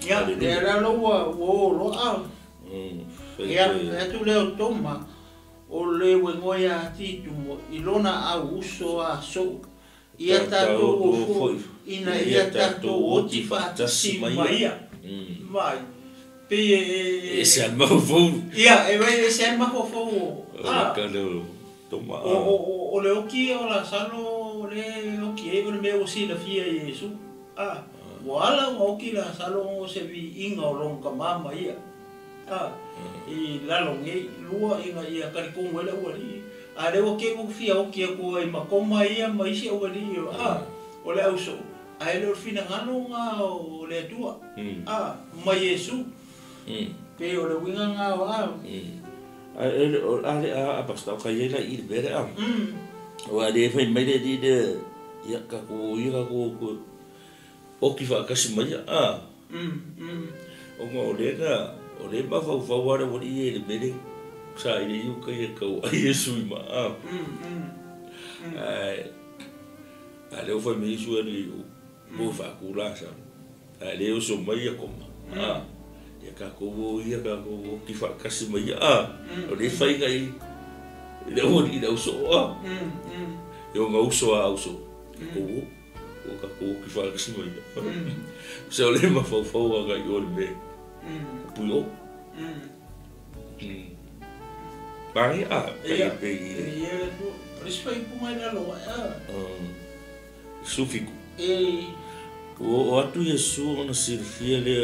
ya era lo o ya tu le toma o le wengoia titu ilona au uso a so ia tato o ina ia tato o ti fatasi mai vai pe ese alma fo ia e vai ese alma fo ka le toma o le oki o la salo le oki e me o si la fia Yesu wala o ki la salo o se vi inga o long ka mama ia I lalo ngai lua inga ia karikong wala wali a le o ke mo fia o ke ko ai makoma ia mai si o wali o le auso a le fina ngano nga o le tua mai Yesu pe o le winga nga a pasta ka ia la I bere o ale fai mai le di de ia ka ko o ki fa ka si mai o ngo le na o le ma fa wara wori e le bere sa ile yu ka e ka o Yesu ma ale o fa me Yesu ani o fa ku la sa ale o so mai ko ma ya ka ko ia ka ko ki fa ka si mai o le fa ga I le o ni o so yo nga uso a uso ko o ka ko ki fa ka si mai so le ma fa ga yo le puyo pai pe rispai punga na lo sufiku o atu Yesu ona sirfia le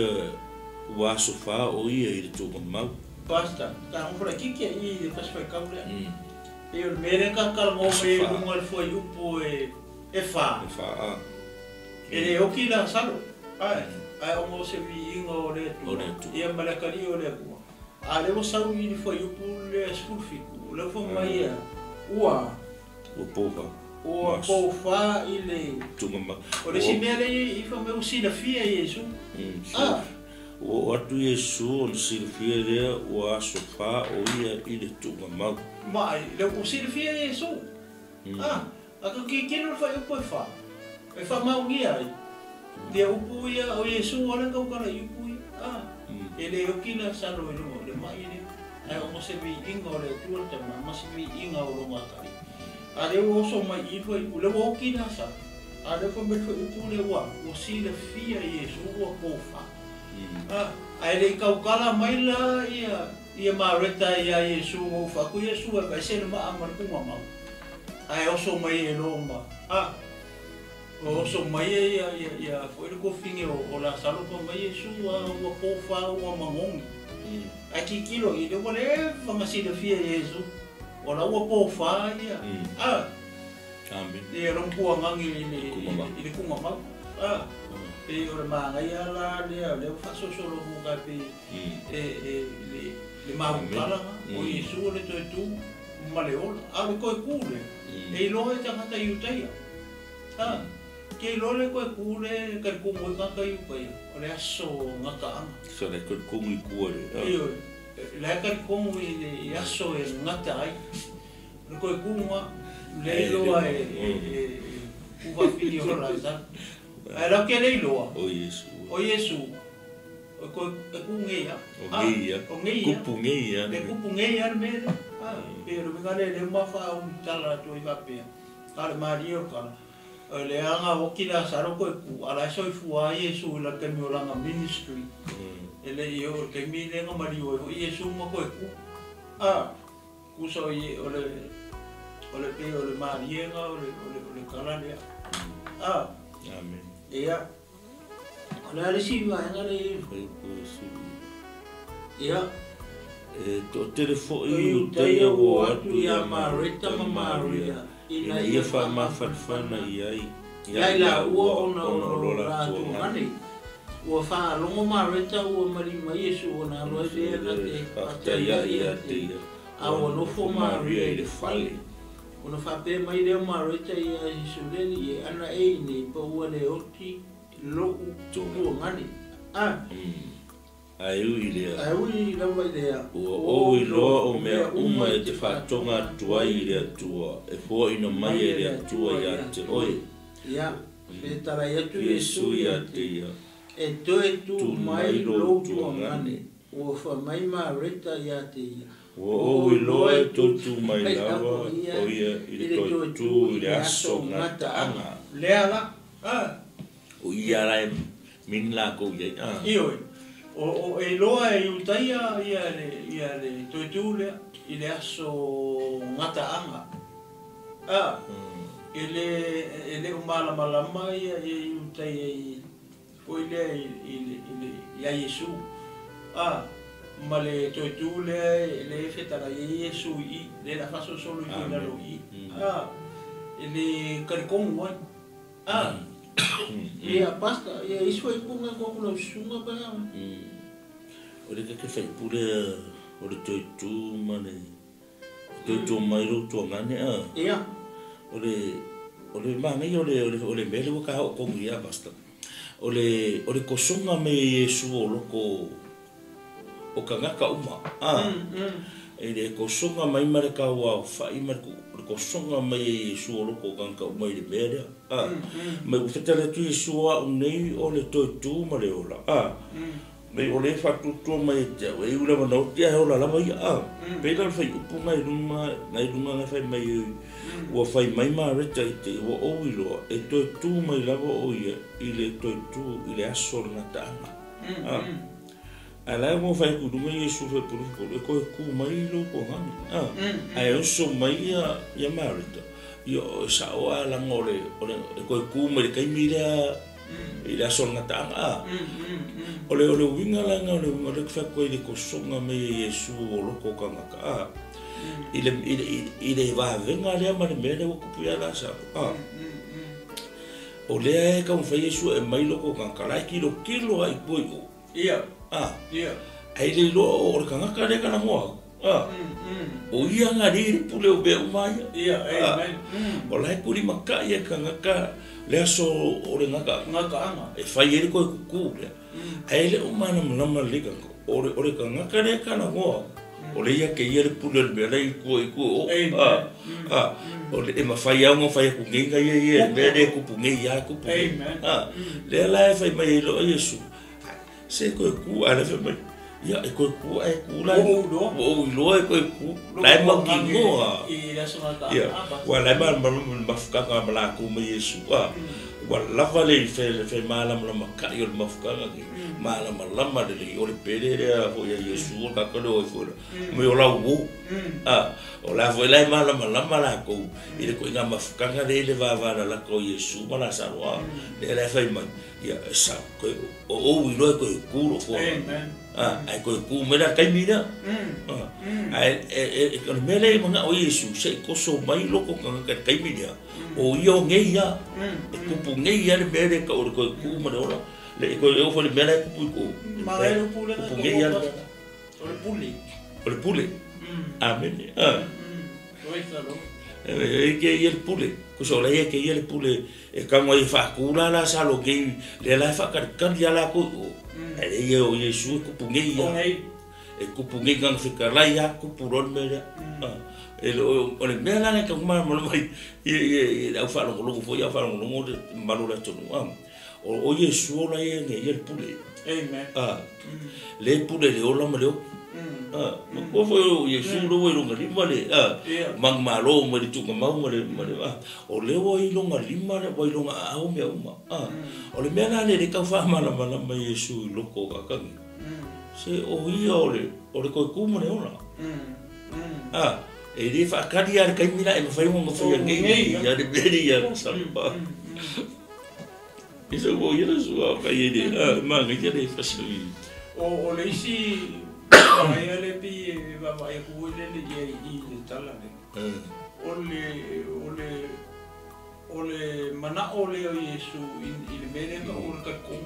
wa sofa o ia I to mau basta ta un fra kike I paspai kaule e o mere ka mo me mo foi upo e fa ele o ki la salo ai o se vi ingo le tu ia malakali o le ku ale o sau I foi upo le skulfiku le fo mai ua o pova o pofa I le tungama o le simele I fa me o sina fia Yesu o atu Yesu o sirfia le o a sofa o ia I le tungama mai le o sina fia Yesu a ka ki no fa upo fa e fa mau ia dia upu ia o Yesu ona ka ukara upu ele o kina salo le mai ele ai o se vi ingo le tu te ma se vi inga o lo makari ale o so mai I foi le o kina sa ale fo me foi upu le wa o si le fia Yesu o pofa ai le ka ukara mai la ia mareta ia Yesu o fa ku Yesu e vai ser ma amar ku mama ai o so mai lo ma o so mai ia foi le kofinge o la salo ko mai Yesu o pofa o mangong aki kilo I le wale fa masi le fia Yesu o la o pofa ia amen e ron ku ngangi ile ku mama e o manga ia la le fa so lo ku ka pe le ma pala o Yesu le tu maleola a ko kule e lo e tanga yutai ke lo le ko kule ka ku mo ka yupai o le aso ngaka so le ko I kuore io la ka ku I aso e ngata ai ko ku ma le lo ai ku va fini o la sa ala ke le lo o Yesu ko ku ngeia kupu ngeia le kupu ngeia me pero me gale le ma fa un tala to I va pe ale Mario kala le anga hoki la saro ko ku ala so fu a Yesu la ke mi ola ministry ele yo ke mi le ngomari o Yesu mo ko ku ku so ye ole pe ole Maria ole kalale amen ia ala le si va ngale ia to telefo i te o atu ya Marita Maria ina ia fa ma fana ia la o no la tu ngani o fa longo Marita o mari mai Yesu ona lo e na te ia te a o no fo Maria le fai ona fa pe mai le Marita ia Yesu le e ana e ni po o le oti lo tu ngani ai ile la vai idea o ilo o mea uma e te whatonga tua i rea tua e fo ino mai e rea tua ia te oe ia e tara ia tu Yesu ia te ia e toe tu mai lo tua ngane o fa mai Marita ia te ia o ilo e tu mai lava o ia i le tu i le aso ngata anga lea la o ia la e min la ko ia ioi o e loa e utaia ia le toitule i le aso ngata anga ele umala malama ia utaia i foi le ia Yesu ma le toitule le fetara ia Yesu i le la faso solo i na lo i ele karikomu ai ia pasta ia iso e punga ko no sunga ba o le ke fai pure o le toitu mane toitu mai ro to ngane ia o le mane o le mele ka ko ia basta o le kosonga me Yesu o loko o kangaka uma e le kosonga mai mare ka wa fai mare kosonga mai Yesu o loko kangaka uma i le mele me o fetale tu Yesu o nei o le toitu mare ola me o le fatutu mai te e ula mana o tia ola la mai pe la fai upu mai numa na fai mai o fai mai Marita i te o oilo e toitu mai lava o ia i le toitu i le aso na tanga ala mo fai ku dunga Yesu fe puru e ko ku mai lo ko ngani ai o so mai ia Marita io sa o ala ngole e ko ku mai kai mira i la songa tanga ole winga langa ole fa ko i ko songa me Yesu o loko kanga ile va venga le ma me le ko pia la sa ole e ka fa Yesu e mai loko kanga la kilo ai poi ia ai le lo o kanga ka le kana mo o ia ngari pule o be mai ia amen ola e puri maka ia kanga ka le aso o le ngaka anga e fai ele ko ku le ai le o mana mama le ka o le ka ngaka le kana ngo o le ia ke ia le pule le le ku o le e ma fai a mo fai ku ngenga ia le le ku punge ia ku punge le la e fai mai lo Yesu se ko ku ala fe mai ia e ko ku ai ku la o lo e ko ku la ma ki ngo i la sona ta wa la ma fuka ka bla ku me Yesu wa la vale fe mala ma ka yo ma fuka ki mala lama de o le pere o Yesu ka ko lo fo me o la wo o la vo la mala lama la ko i le ko nga ma fuka ka de le va la ko Yesu ma la sa wa de la fe ma ia sa ko o wi lo ko ku ro ko ai ko ku me la kai mira ai ko me le mo o Yesu se ko so mai lo ko ka kai mira o io ngeia ku pu ngeia le me ka o ko ku ma ro le ko eu fo le me la ku ko ma le pu le ku ngeia o le pule amen que el pule ko so la que el pule e ka mo fa kula la sa lo que le la fa kan ya la ko e o Yesu ku pungi ya e ku pungi kan fika la ya ku puron me ya o le me la ka ma mo mai e fa lo fo ya fa lo mo de malo la tonu o Yesu la ye el pule amen le pule le o la mo le ma ko fo Yesu lo lo ngali male mang malo mo di tunga mau male o le wo i longa lima le wo i longa au me uma o le mena le ka fa mala ma Yesu lo ko ka se o ia o le ko ku mo le ona e le fa ka dia ka mira e fa mo fa ngai ya de beri ya samba isso wo ia so ka ye ma ngai ya de fa o le isi ai ale pi va vai ku le i tala le o le mana o le Yesu i le mele ka o ka kom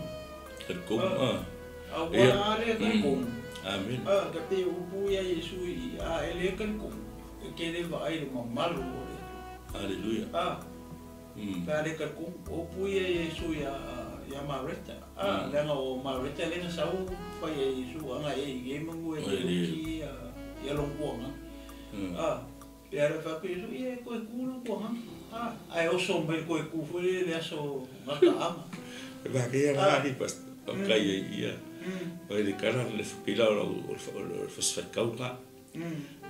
a wa le ka kom amen ka te upu ya Yesu i a ele ka kom ke le vai le mamalu aleluia ka le ka kom upu ya Yesu ya mareta lenga o mareta lenga sau pa Yesu anga e mangu e ki ya longkuanga pera fa ku Yesu e ko ku longkuanga ai o so mbe ko ku fo le aso mata ama va que era ali pas okay ia vai de cara le pila o fa kauka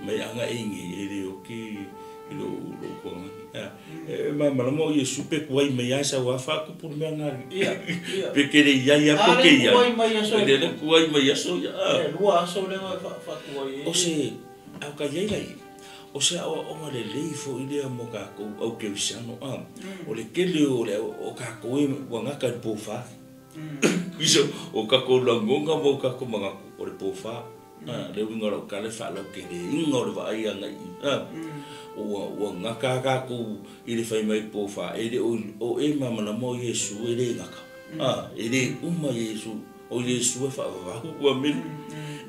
me anga ingi ele o ki lo ko ma mo Yesu pe ko mai ya sa wa fa ko por me anga pe que le ya porque ya ele ko mai ya so ya lua so le fa ko o se au ka ye lai o se o ma le fo ile mo ka ko o ke usano o le kele o ka ko wa nga ka po fa iso o ka ko langonga mo ka ko manga o le po fa le winga o ka le fa lo ke le ingo le va ia ngai o nga ka ko ile fa mai po fa ele o e mama na mo Yesu ele nga ka ele uma Yesu o Yesu fa va ko min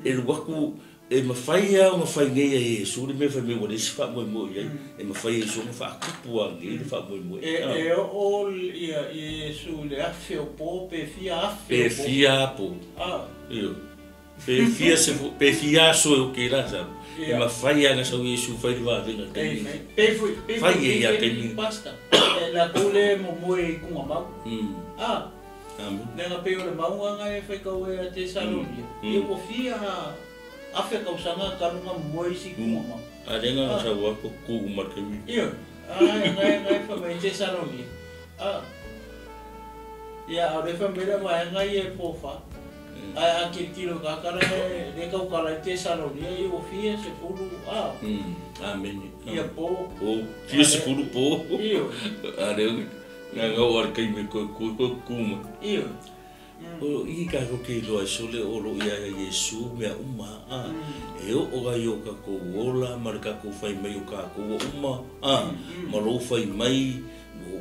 ele wa ko e ma fai ngai Yesu le me fa me mo le fa mo ye e ma fai Yesu fa ku ngai le fa mo o Yesu le afe o po pe fia po io pe fia so o ke la sa e ma fai nga so Yesu fa va venga pe fai ya ke ni pasta la kule mo e ku ma amen le pe o le mau nga e fa ka o e te saloni e ko fia afe ka usanga kalunga moi si kuma adenga sa wa ko ku markemi iyo ngai fa mai te saloni ya ave fa mera wa ngai e pofa a kilo ka kara de ka kala te saloni e o fie se fulu amen ya po fie se fulu po iyo ade nga war kai me ko kuma iyo o i ka ko ke lo sole o lo ia Yesu me uma e o ga yo ka ko ola marka ko fai mai ka ko uma ma lo fai mai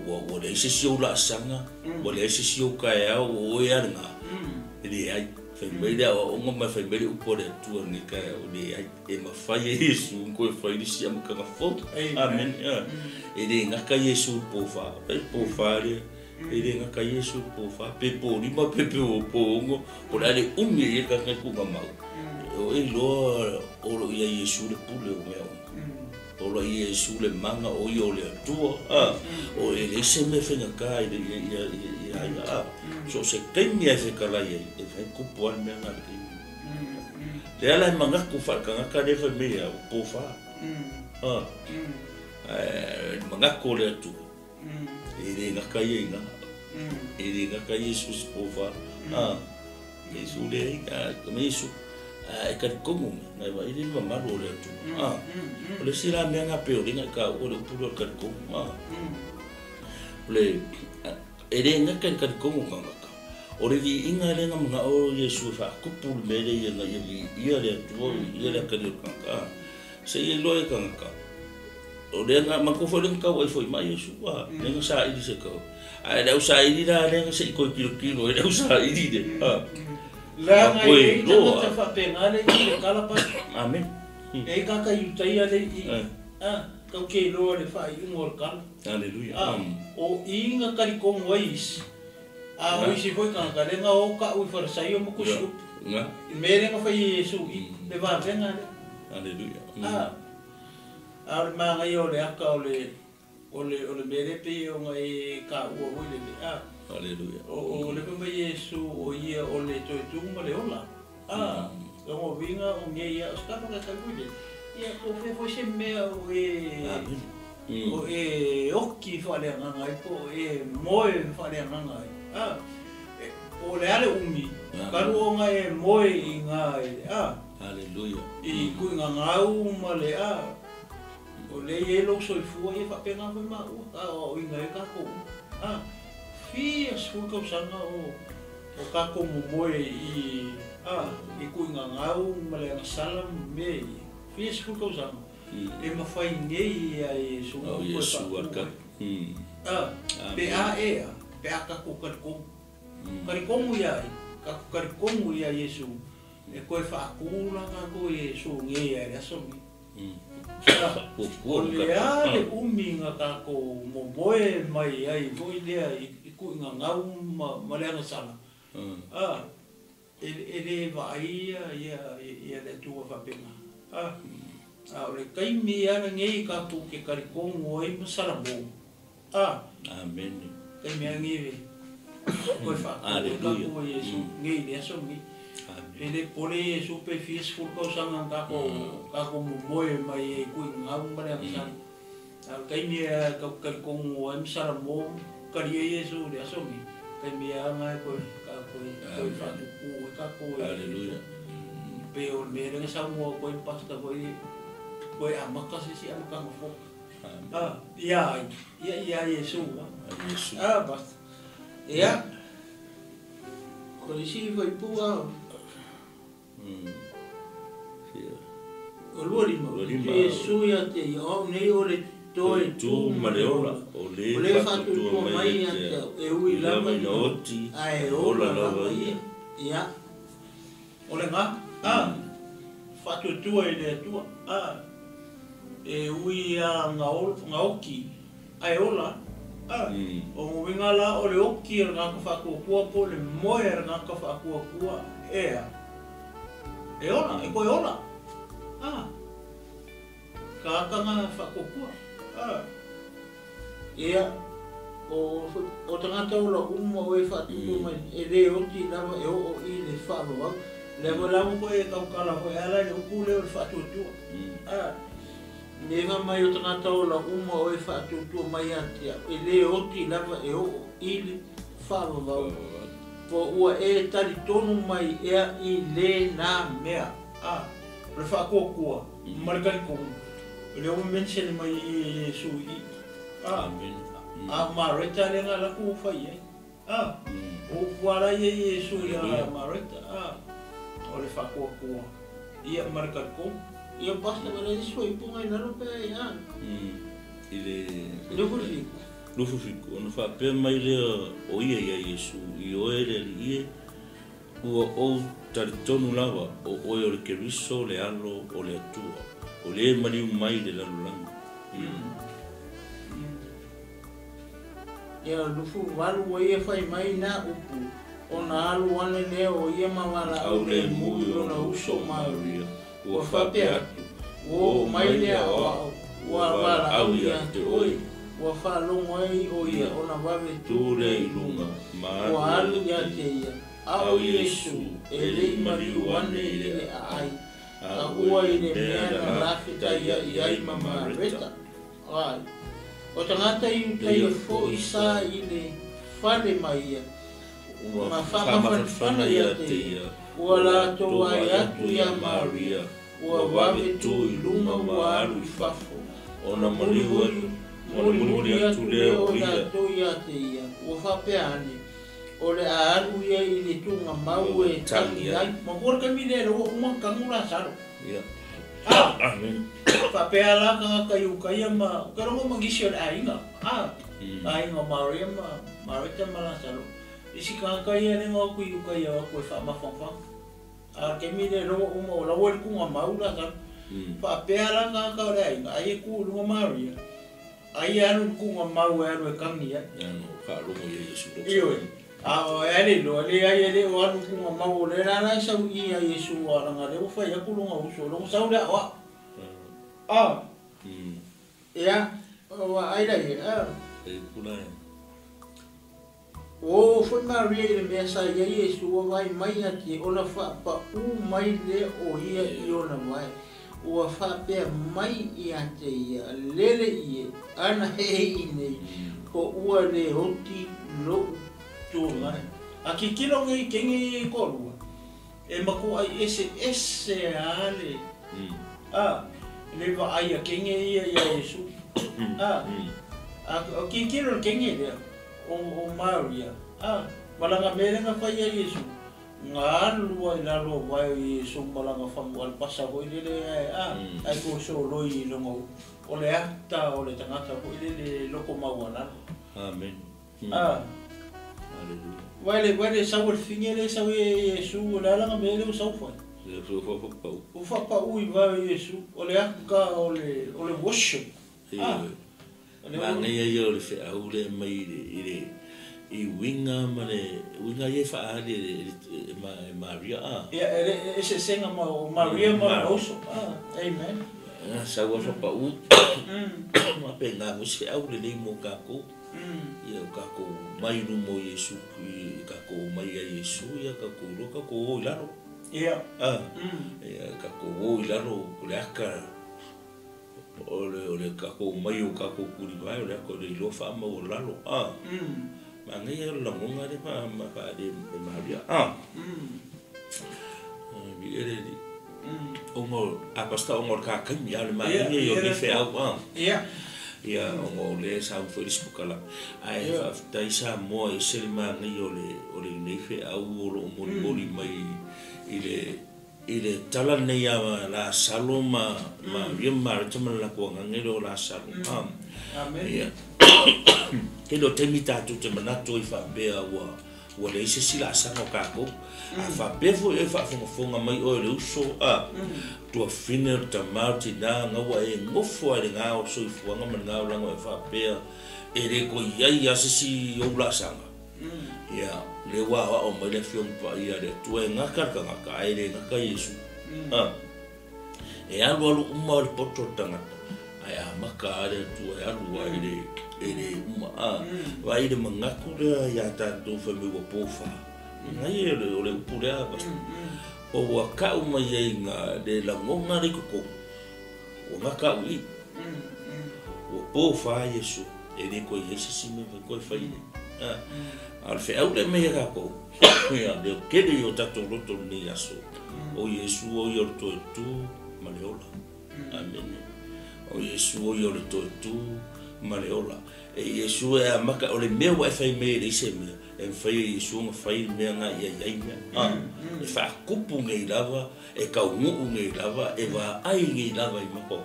o le se si o la sanga o le se si o ka ya o ya nga ele ai fai mai da o ma fai mai o pore tu ni ka o le ai e ma fai Yesu ko fai ni si am ka fo amen ele nga ka Yesu po fa ele nga ka Yesu po fa pe po ni ma pe o pongo o la le umi e ka ku ma o e lo ia Yesu le pule o meu o lo Yesu le manga o yo le tu o ele se me fe nga ka ia so se kengi e fe ka la e fe ku po me nga le ala manga ku fa ka ka le fe me o po fa manga ko le tu ele nga ka ye nga ele nga ka Jesus po fa Yesu le ka Yesu e ka komu na va ele mama lo le tu o le sila me nga pe o le ka o le pu ka komu le ele nga ka komu ka o le vi inga le nga mga o Yesu fa ku pu me le nga ia le tu ia le ka ka se ye lo e ka o le nga ma ko fo le ka o foi mai Yesu wa le nga sa i se ka ai le usa i la le nga se ko kilo le usa i de la nga i ta fa penale i kala pa amen e ka yu tai ale i ka ke lo le fa i mor kala aleluia o i nga ka ko mois o si foi ka le nga o ka u for sai mo ku su nga mere nga fa Yesu i le va venga aleluia al ma yo le aka o le mere pe o nga e ka o le aleluia o le pe Yesu o ia o le to tu ma le ola Longo vinga o ngia skapa ka takude. Ia ko fe se mea o oki whare ngangai po moe whare ngangai. O le ale umi. Karu o ngai moe I ngai. Hallelujah. I kui ngangau ma le o le elo soifua I whapenga whi mau. O ingai kako. Fia sfuka usanga o kako moe I kui ngangau ma le ngasalam me. Fia sfuka usanga. E mawhai ngei Yesu. Yesu aka. Pe pe a kako karikongu. Karikongu ia kako karikongu ia Yesu. E koe whaakula ka koe Yesu ngei ai asomi. O le ale umi nga kako momoe mai ai voi lea I kui ngangau ma le angasala. E le vai ia le tua whapenga. O le kaimi ana ngei kako ke karikongu ai masara mo. Amen. Kaimi angiwe. Koe whaakula kako Yesu ngei le asomi. Ele pole Yesu pe fies fulko sanga kako momoe mai kui ngau ma le angasala. Kaimi karikongu ai masara mo kari Yesu le asomi. Kaimi anga koe whaatuku kako Hallelujah. Pe o mea renga saunga koe pasta koe amaka sisi amaka ngafo. Ia Yesu. Yesu. Basta. Ia. Koe si vai pua. O lua lima. Yesu ia te iau nei o le toe tu mareola. O le whaatutua mai e ui lama na oti. Ai ola lama ia. Ia. O le ngā. Whaatutua I le atua. E ui ngā oki. Ai ola. O mwinga la o le oki e ngā ka whakua po le moe e ngā ka whakua ea. E ola, e koe ola. Ka aka ngā whakua. Ia. O tangata ola o e whatutua mai. E le oti lava e o I le whaamawau. Lewa lamu koe e kaukala koe ala le uku leo le whaatutua. Neva mai o tangata ola o e whaatutua mai atia. E le oti lava e o I le whaamawau. Po ua e tari tonu mai ea I le nā mea. Le whaakokua. Marikari kongu. Le o mention mai I Yesu I. Amen. Marita le ngā laku whai ai. O kuara I Yesu I Marita. O le whaakokua. Ia marikari kongu. Ia basta wale Yesu I punga I naro pe ia. I le... Lufufiku. Lufufiku. Ona whapea mai lea o ia Yesu. I oe le ie. Ua o taritonu lawa o oe o le keriso le alo o le atua. O le maniu mai le lalulanga. Ia lufu walu o ia whai mai nā upu. O nā alu ane lea o ia mawala au le mui o na uso maria. Ua whapea atu. O mai lea o wala au ia te oi. Ua whalongo ai o ia o na wawe Tūre I lunga. Ua alu ia te ia. Au Yesu, e rei mariu ane I le ai. A ua I le mea na lafita ia I mamareta. Ai. O tangata I utai fo I sa I le whale mai ia. Ma whamawhana ia te ia. Ua la tō ai atu ia Maria. Ua wawe tō I lunga ua alu I whafo. Ona muri atu leo ia. Ua tō ia te ia. Ua whapea ane. O le aru ia I le tunga mau e tangi ai. Ma kore kami le roho umang kangula saro. Ia. Amen. Whapea la ka kaiuka ia ma. Karongo mangisio le ainga. Ainga Maria ma. Marita ma la saro. Isi ka ia le ngā kuiuka ia koe whamawhawha. Kami le roho umang o la wale kunga mau la saro. Whapea la ka le ainga. Ai e kuulunga Maria. Ai anu kunga mau e anu e kangi ia. Ano, ka longo ia Yesu. Ioi. Ale lo ale ai le o anu kunga mau le rana sau I a Yesu a ranga le whai aku longa uso longa sau le awa. Ia, wa ai lai. E kula e. O foi Maria le mesa ia Yesu o vai mai ati ona fa pa u mai le o ia I ona mai o fa pe mai ia te ia lele ia ana he nei ko ua le hoti lo tu mai aki kilo ngai kengi ko lua e mako ai ese ale le va ai kengi ia Yesu aki kilo kengi le o Maria malanga merenga fa ia Yesu ngalua ina lo vai Yesu malanga fa al pasa ho ile ai ko so loi longo ole ata ole tangata ho ile loko mawana amen haleluya wale saul fingere sa Yesu la langa mele o sau fa o fa pa u va Yesu ole aka ole worship Manga ia le fe au le mai ile I winga ye fa ale Maria ese senga Maria Maroso amen sa wa fa u ma pe nga mo se au le mo ka ko ia ka ko mai no mo Yesu ka ko mai Yesu ia ka ko ro ka ko ilaro ia ka ko ilaro le aka ole ka ko mai o ka ko kuri vai ole ko le lo fa mo lalo Manga ia la monga de pa de Maria Miguel ongo apasta ongo ka kan ya le Maria yo ni fe au ia ongo le sa Facebook kala ai fa sa mo e se manga yo le ni fe au o mo mai ile tala nei la saloma Maria Marta la ko ngelo la saloma amen ke lo temita tu te manato I fa bea wa le se sila sanga ka ko fa bevo e fa fonga mai o le uso tu fine ta marti na nga wa e ngofo ale nga o so fu nga man nga la fa bea e le ko ia se si o la sanga ya le wa o mai le fion pa ia le tu nga ka e le nga ka Yesu e alu uma le poto tanga ai maka ale tu alu wa ile vai de mangaku ya tanto fa me pofa ngai ole pura o waka uma yenga de la ngonga riko o maka ui o pofa Yesu ele ko Yesu sime ko fai al fe au le me ga ko ya de que de yo tato roto ni aso o Yesu o yorto tu maleola amen o Yesu o yorto tu maleola e Yesu e maka ole meu e fai me le se me e fai Yesu nga fai me nga ia e fa kupu ngai lava e ka ngu ngai lava e va ai ngai lava I mako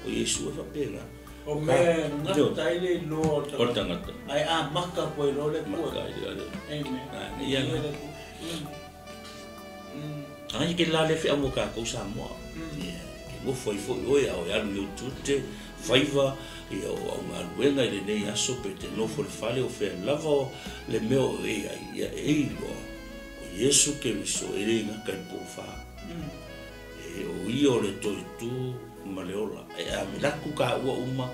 o Yesu fa pena o me nga taile lo o tangata ai maka po lo le ko amen ia ai ke la le fe amoka ko sa mo o foi o ya lu tutte faiva ia o nga luenga le nei aso pe te no for fale o fe lava le meo lo o Yesu ke so ele nga ka po fa o io le to tu maleola a mila ku ka wa uma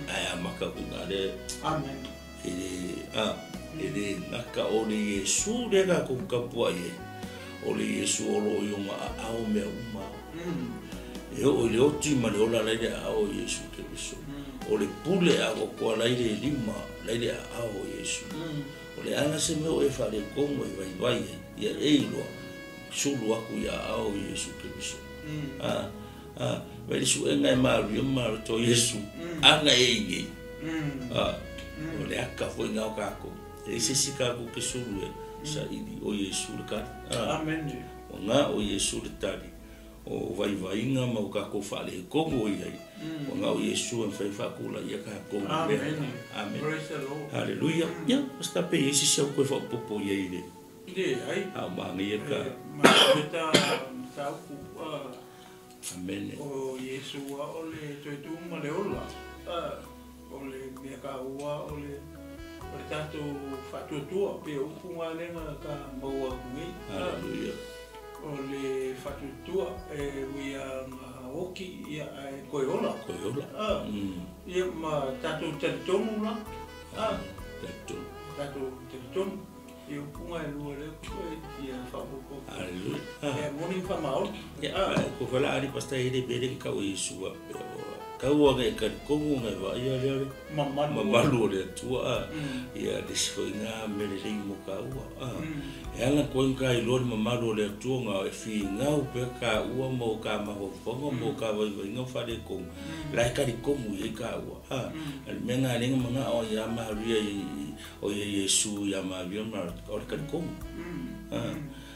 a maka ku ngale amen ele naka o le Yesu le ga ku ka po ai o le Yesu o lo yo ma a o me uma o le oti maleola le a o Yesu ke so o le pule a o ko la ile lima la ile a o Yesu o le ana se me o e fa le kongo e vai ia lo sulu aku ya a o Yesu ke so vai su enga Maria to Yesu anga e o le aka foi nga o kako e se sika ku ke sulu sa ili o Yesu ka amen o nga o Yesu le tali o vai nga ma o kako fa le kongo ia o nga o Yesu en fai fa kula ia ka kongo amen praise the Lord haleluya ya sta pe ese se ko fa popo ia ile ai ma ngia ka ma ta ku amen o Yesu o le tu maleola o le me ka ua o le tato fatu tua pe o kunga lenga ka maua kungi haleluya o le fatu tua wia oki ia koiola ia ma tato tatonu la tato telefon eu punga lu le ko dia fa ko Aleluia. morning fa mau Ko fala ari pasta ide bede ka o Yesu ka o ga ka ko nga va ia le mamalu le tua ia desfoinga me le mo ka o ela ko nga I lo mamalu le tua nga e fi nga o pe ka o mo ka ma ho fongo mo ka va nga fa de ko la ka di ko mu e ka o al menga le nga o ya ma ria o Yesu ya ma vio ma o ka ko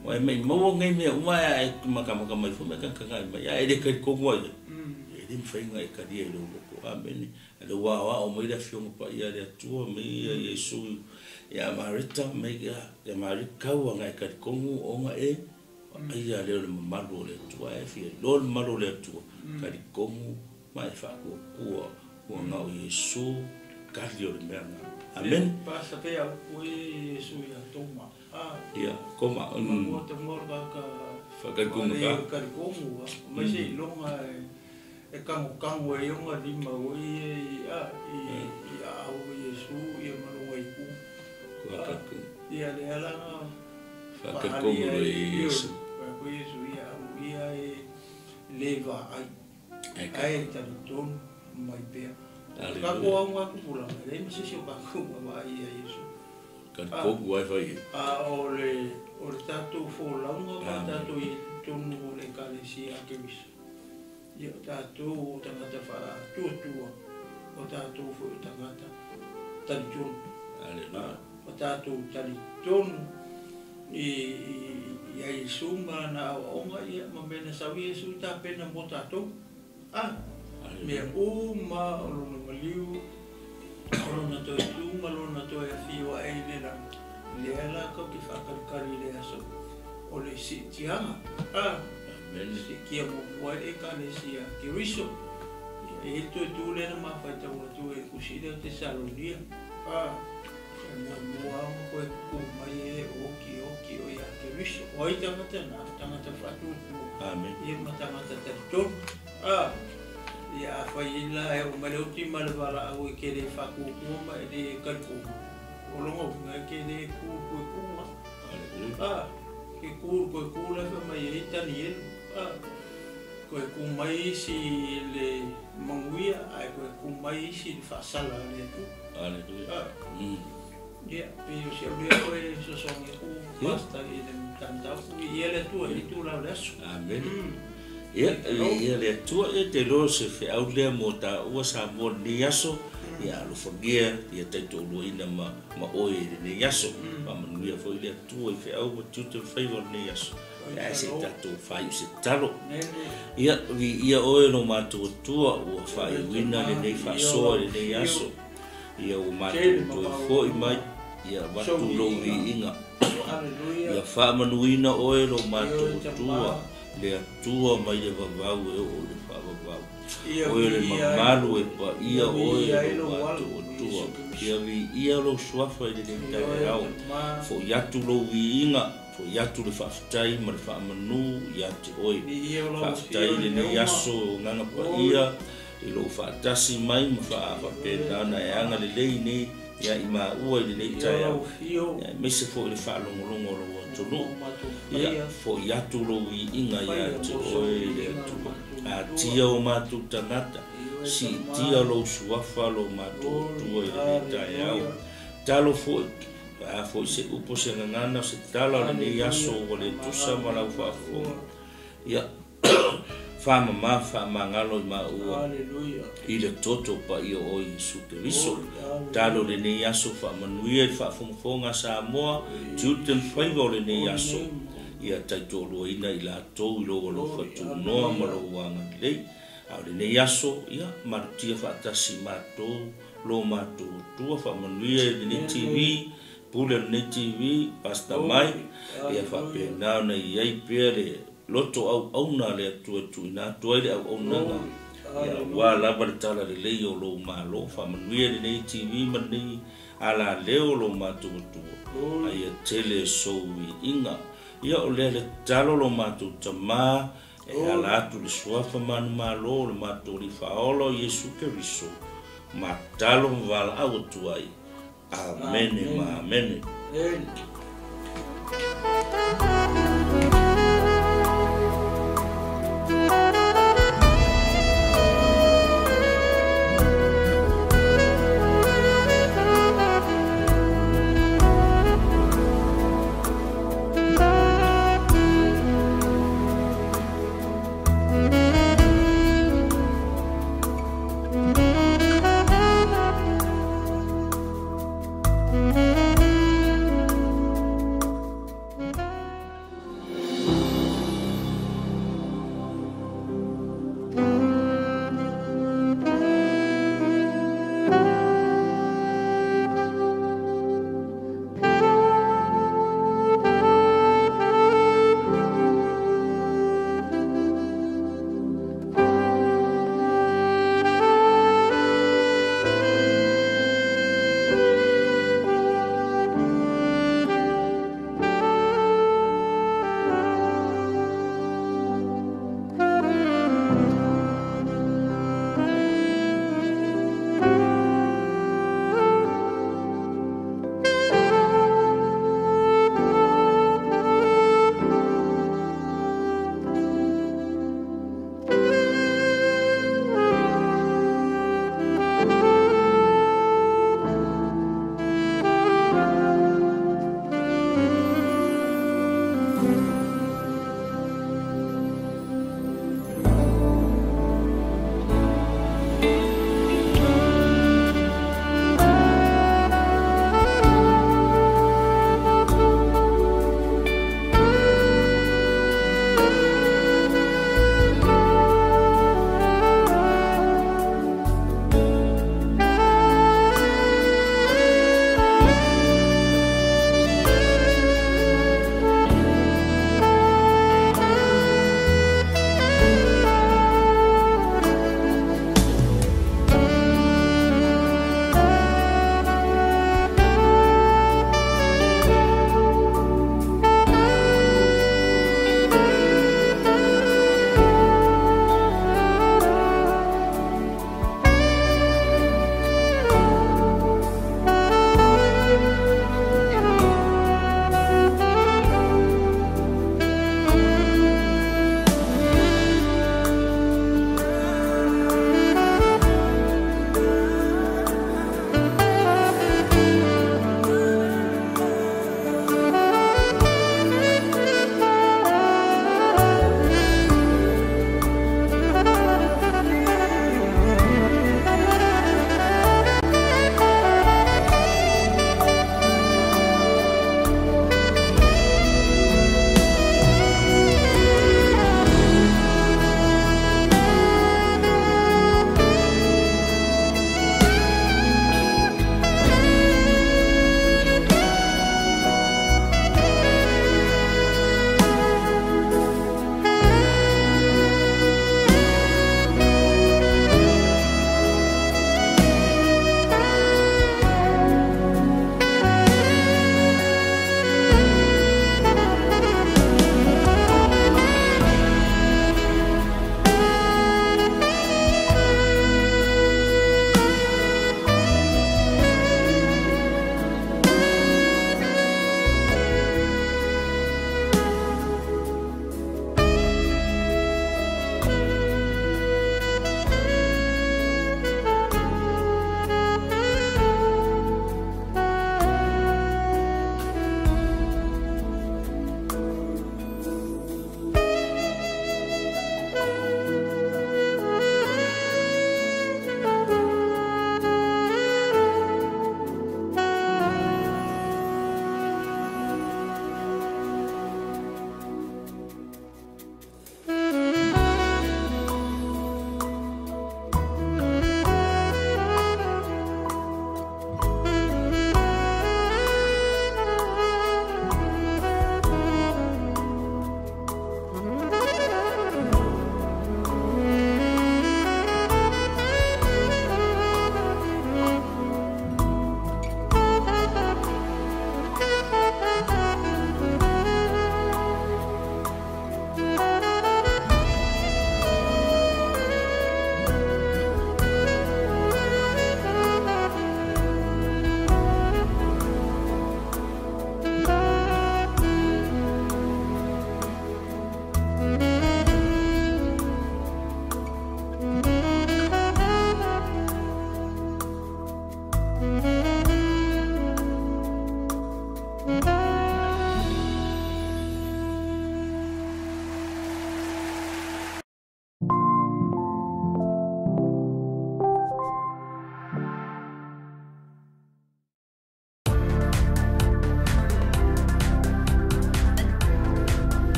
Wai mai mau ngai me uma ai maka mai fu me kan mai ya ede ka ko mo ede mfai ngai ka dia lo ko amen le wa o mai da fiong pa ia le tu me Yesu ya marita me ya marika wa ngai ka ko o nga e ia le malu le tu ai fi lo malu le tu ka ko mai fa ko nga o Yesu ka dio le amen pasa pe au Yesu ya toma ia koma mo te morga ka whakakunga ka kongu mai se longa e kango e onga lima o i au Yesu ia maro ai ku ia le ala whakakunga Yesu ko Yesu ia e leva ai tanton mai pe ka ko anga ku pula le mi se ba ku ba ia Yesu kan ko guai vai o le tatou fōlauga ma tatou I tonu o le ekalesia akewisa ia o tatou tagata faatuatua o tatou foʻi tagata talitonu o tatou talitonu ia Iesu ma na aʻoaʻoga ia ma mena sau Iesu tapena mo tatou mea uma o lona maliu Lona toi tuma, lona toi awhiwa e nera. Le ala kau ki whakarikari le aso. O le si tianga. Si kia mo kuai e ka le si a ki riso. E to e tūle na mawhaita ua tu e kusire o te Salonia. Na mua ama koe kumai e oki o ia ki riso. O ai tangata na, tangata whatu. Ia ma tangata taritonu. Ia whaila e o mareuti malawala au e kere whakukuma e de karikuma. O longa unga e kere kūr koe kuma. Ke kūr koe kūra wha mai e tani elu. Koe kumai si le manguia, ai koe kumai si le whasala le tu. Ia, pio si au lea koe sasongi ku pasta i le tamtafu I ele tua I tu lau lesu. Amen. Ia le tua e te lo se fe au le mo ta ua sa mo ni yaso ia lo fagia ia te to lo ina ma oi ni yaso ma manuia foi le tua i fe au mo tu te favor ni yaso ia se ta to fai se talo ia oi no ma tu tua ua fai wina le nei fa so le nei yaso ia o ma tu foi mai ia watu lo inga ia fa manuina oi lo ma tu tua le atua mai le vavau e o le whavavau. O le mamalu e pa ia o e lo watu o tua. Ia vi ia lo suafa i le tau au. Fo iatu lo vi inga, fo iatu le whaftai ma le whamanu ia te oi. Whaftai le ne yaso o nganga pa ia, i lo whaatasi mai ma whaapapena e anga le lei ne, ia I ma ua i le nei tai au. Mese fo i le whaalongolongo lo tonu ia fo iatu lo I inga ia te oe le atua a tia o matu tangata si tia lo suafa lo matu tua I le tai au talo fo a fo se upo se ngana se talo le ne yaso o le tusa ma lau whaafonga ia whamama whamangalo I ma ua I le toto pa I o Yesu Keriso talo le ne yaso whamanuia I whaafonga Samoa tuten whaiva le ne yaso ia taitolo ina I la tau I logo lo whatu noa ma lo wanga lei au le ne yaso ia marutia whaatasi mātou lo mātou tua whamanuia le ne TV pule le ne TV pasta mai ia whapena na iai pia le loto au na le tu ina tu le au na ya wa la bartala le le yo lo malo fa manuia le nei TV mani ala leo lo matu tu ai tele so inga ya o le talo lo matu tama e ala tu le suafa man malo lo matu li faolo Yesu Keriso matalo vala au tu ai Amene ma amene.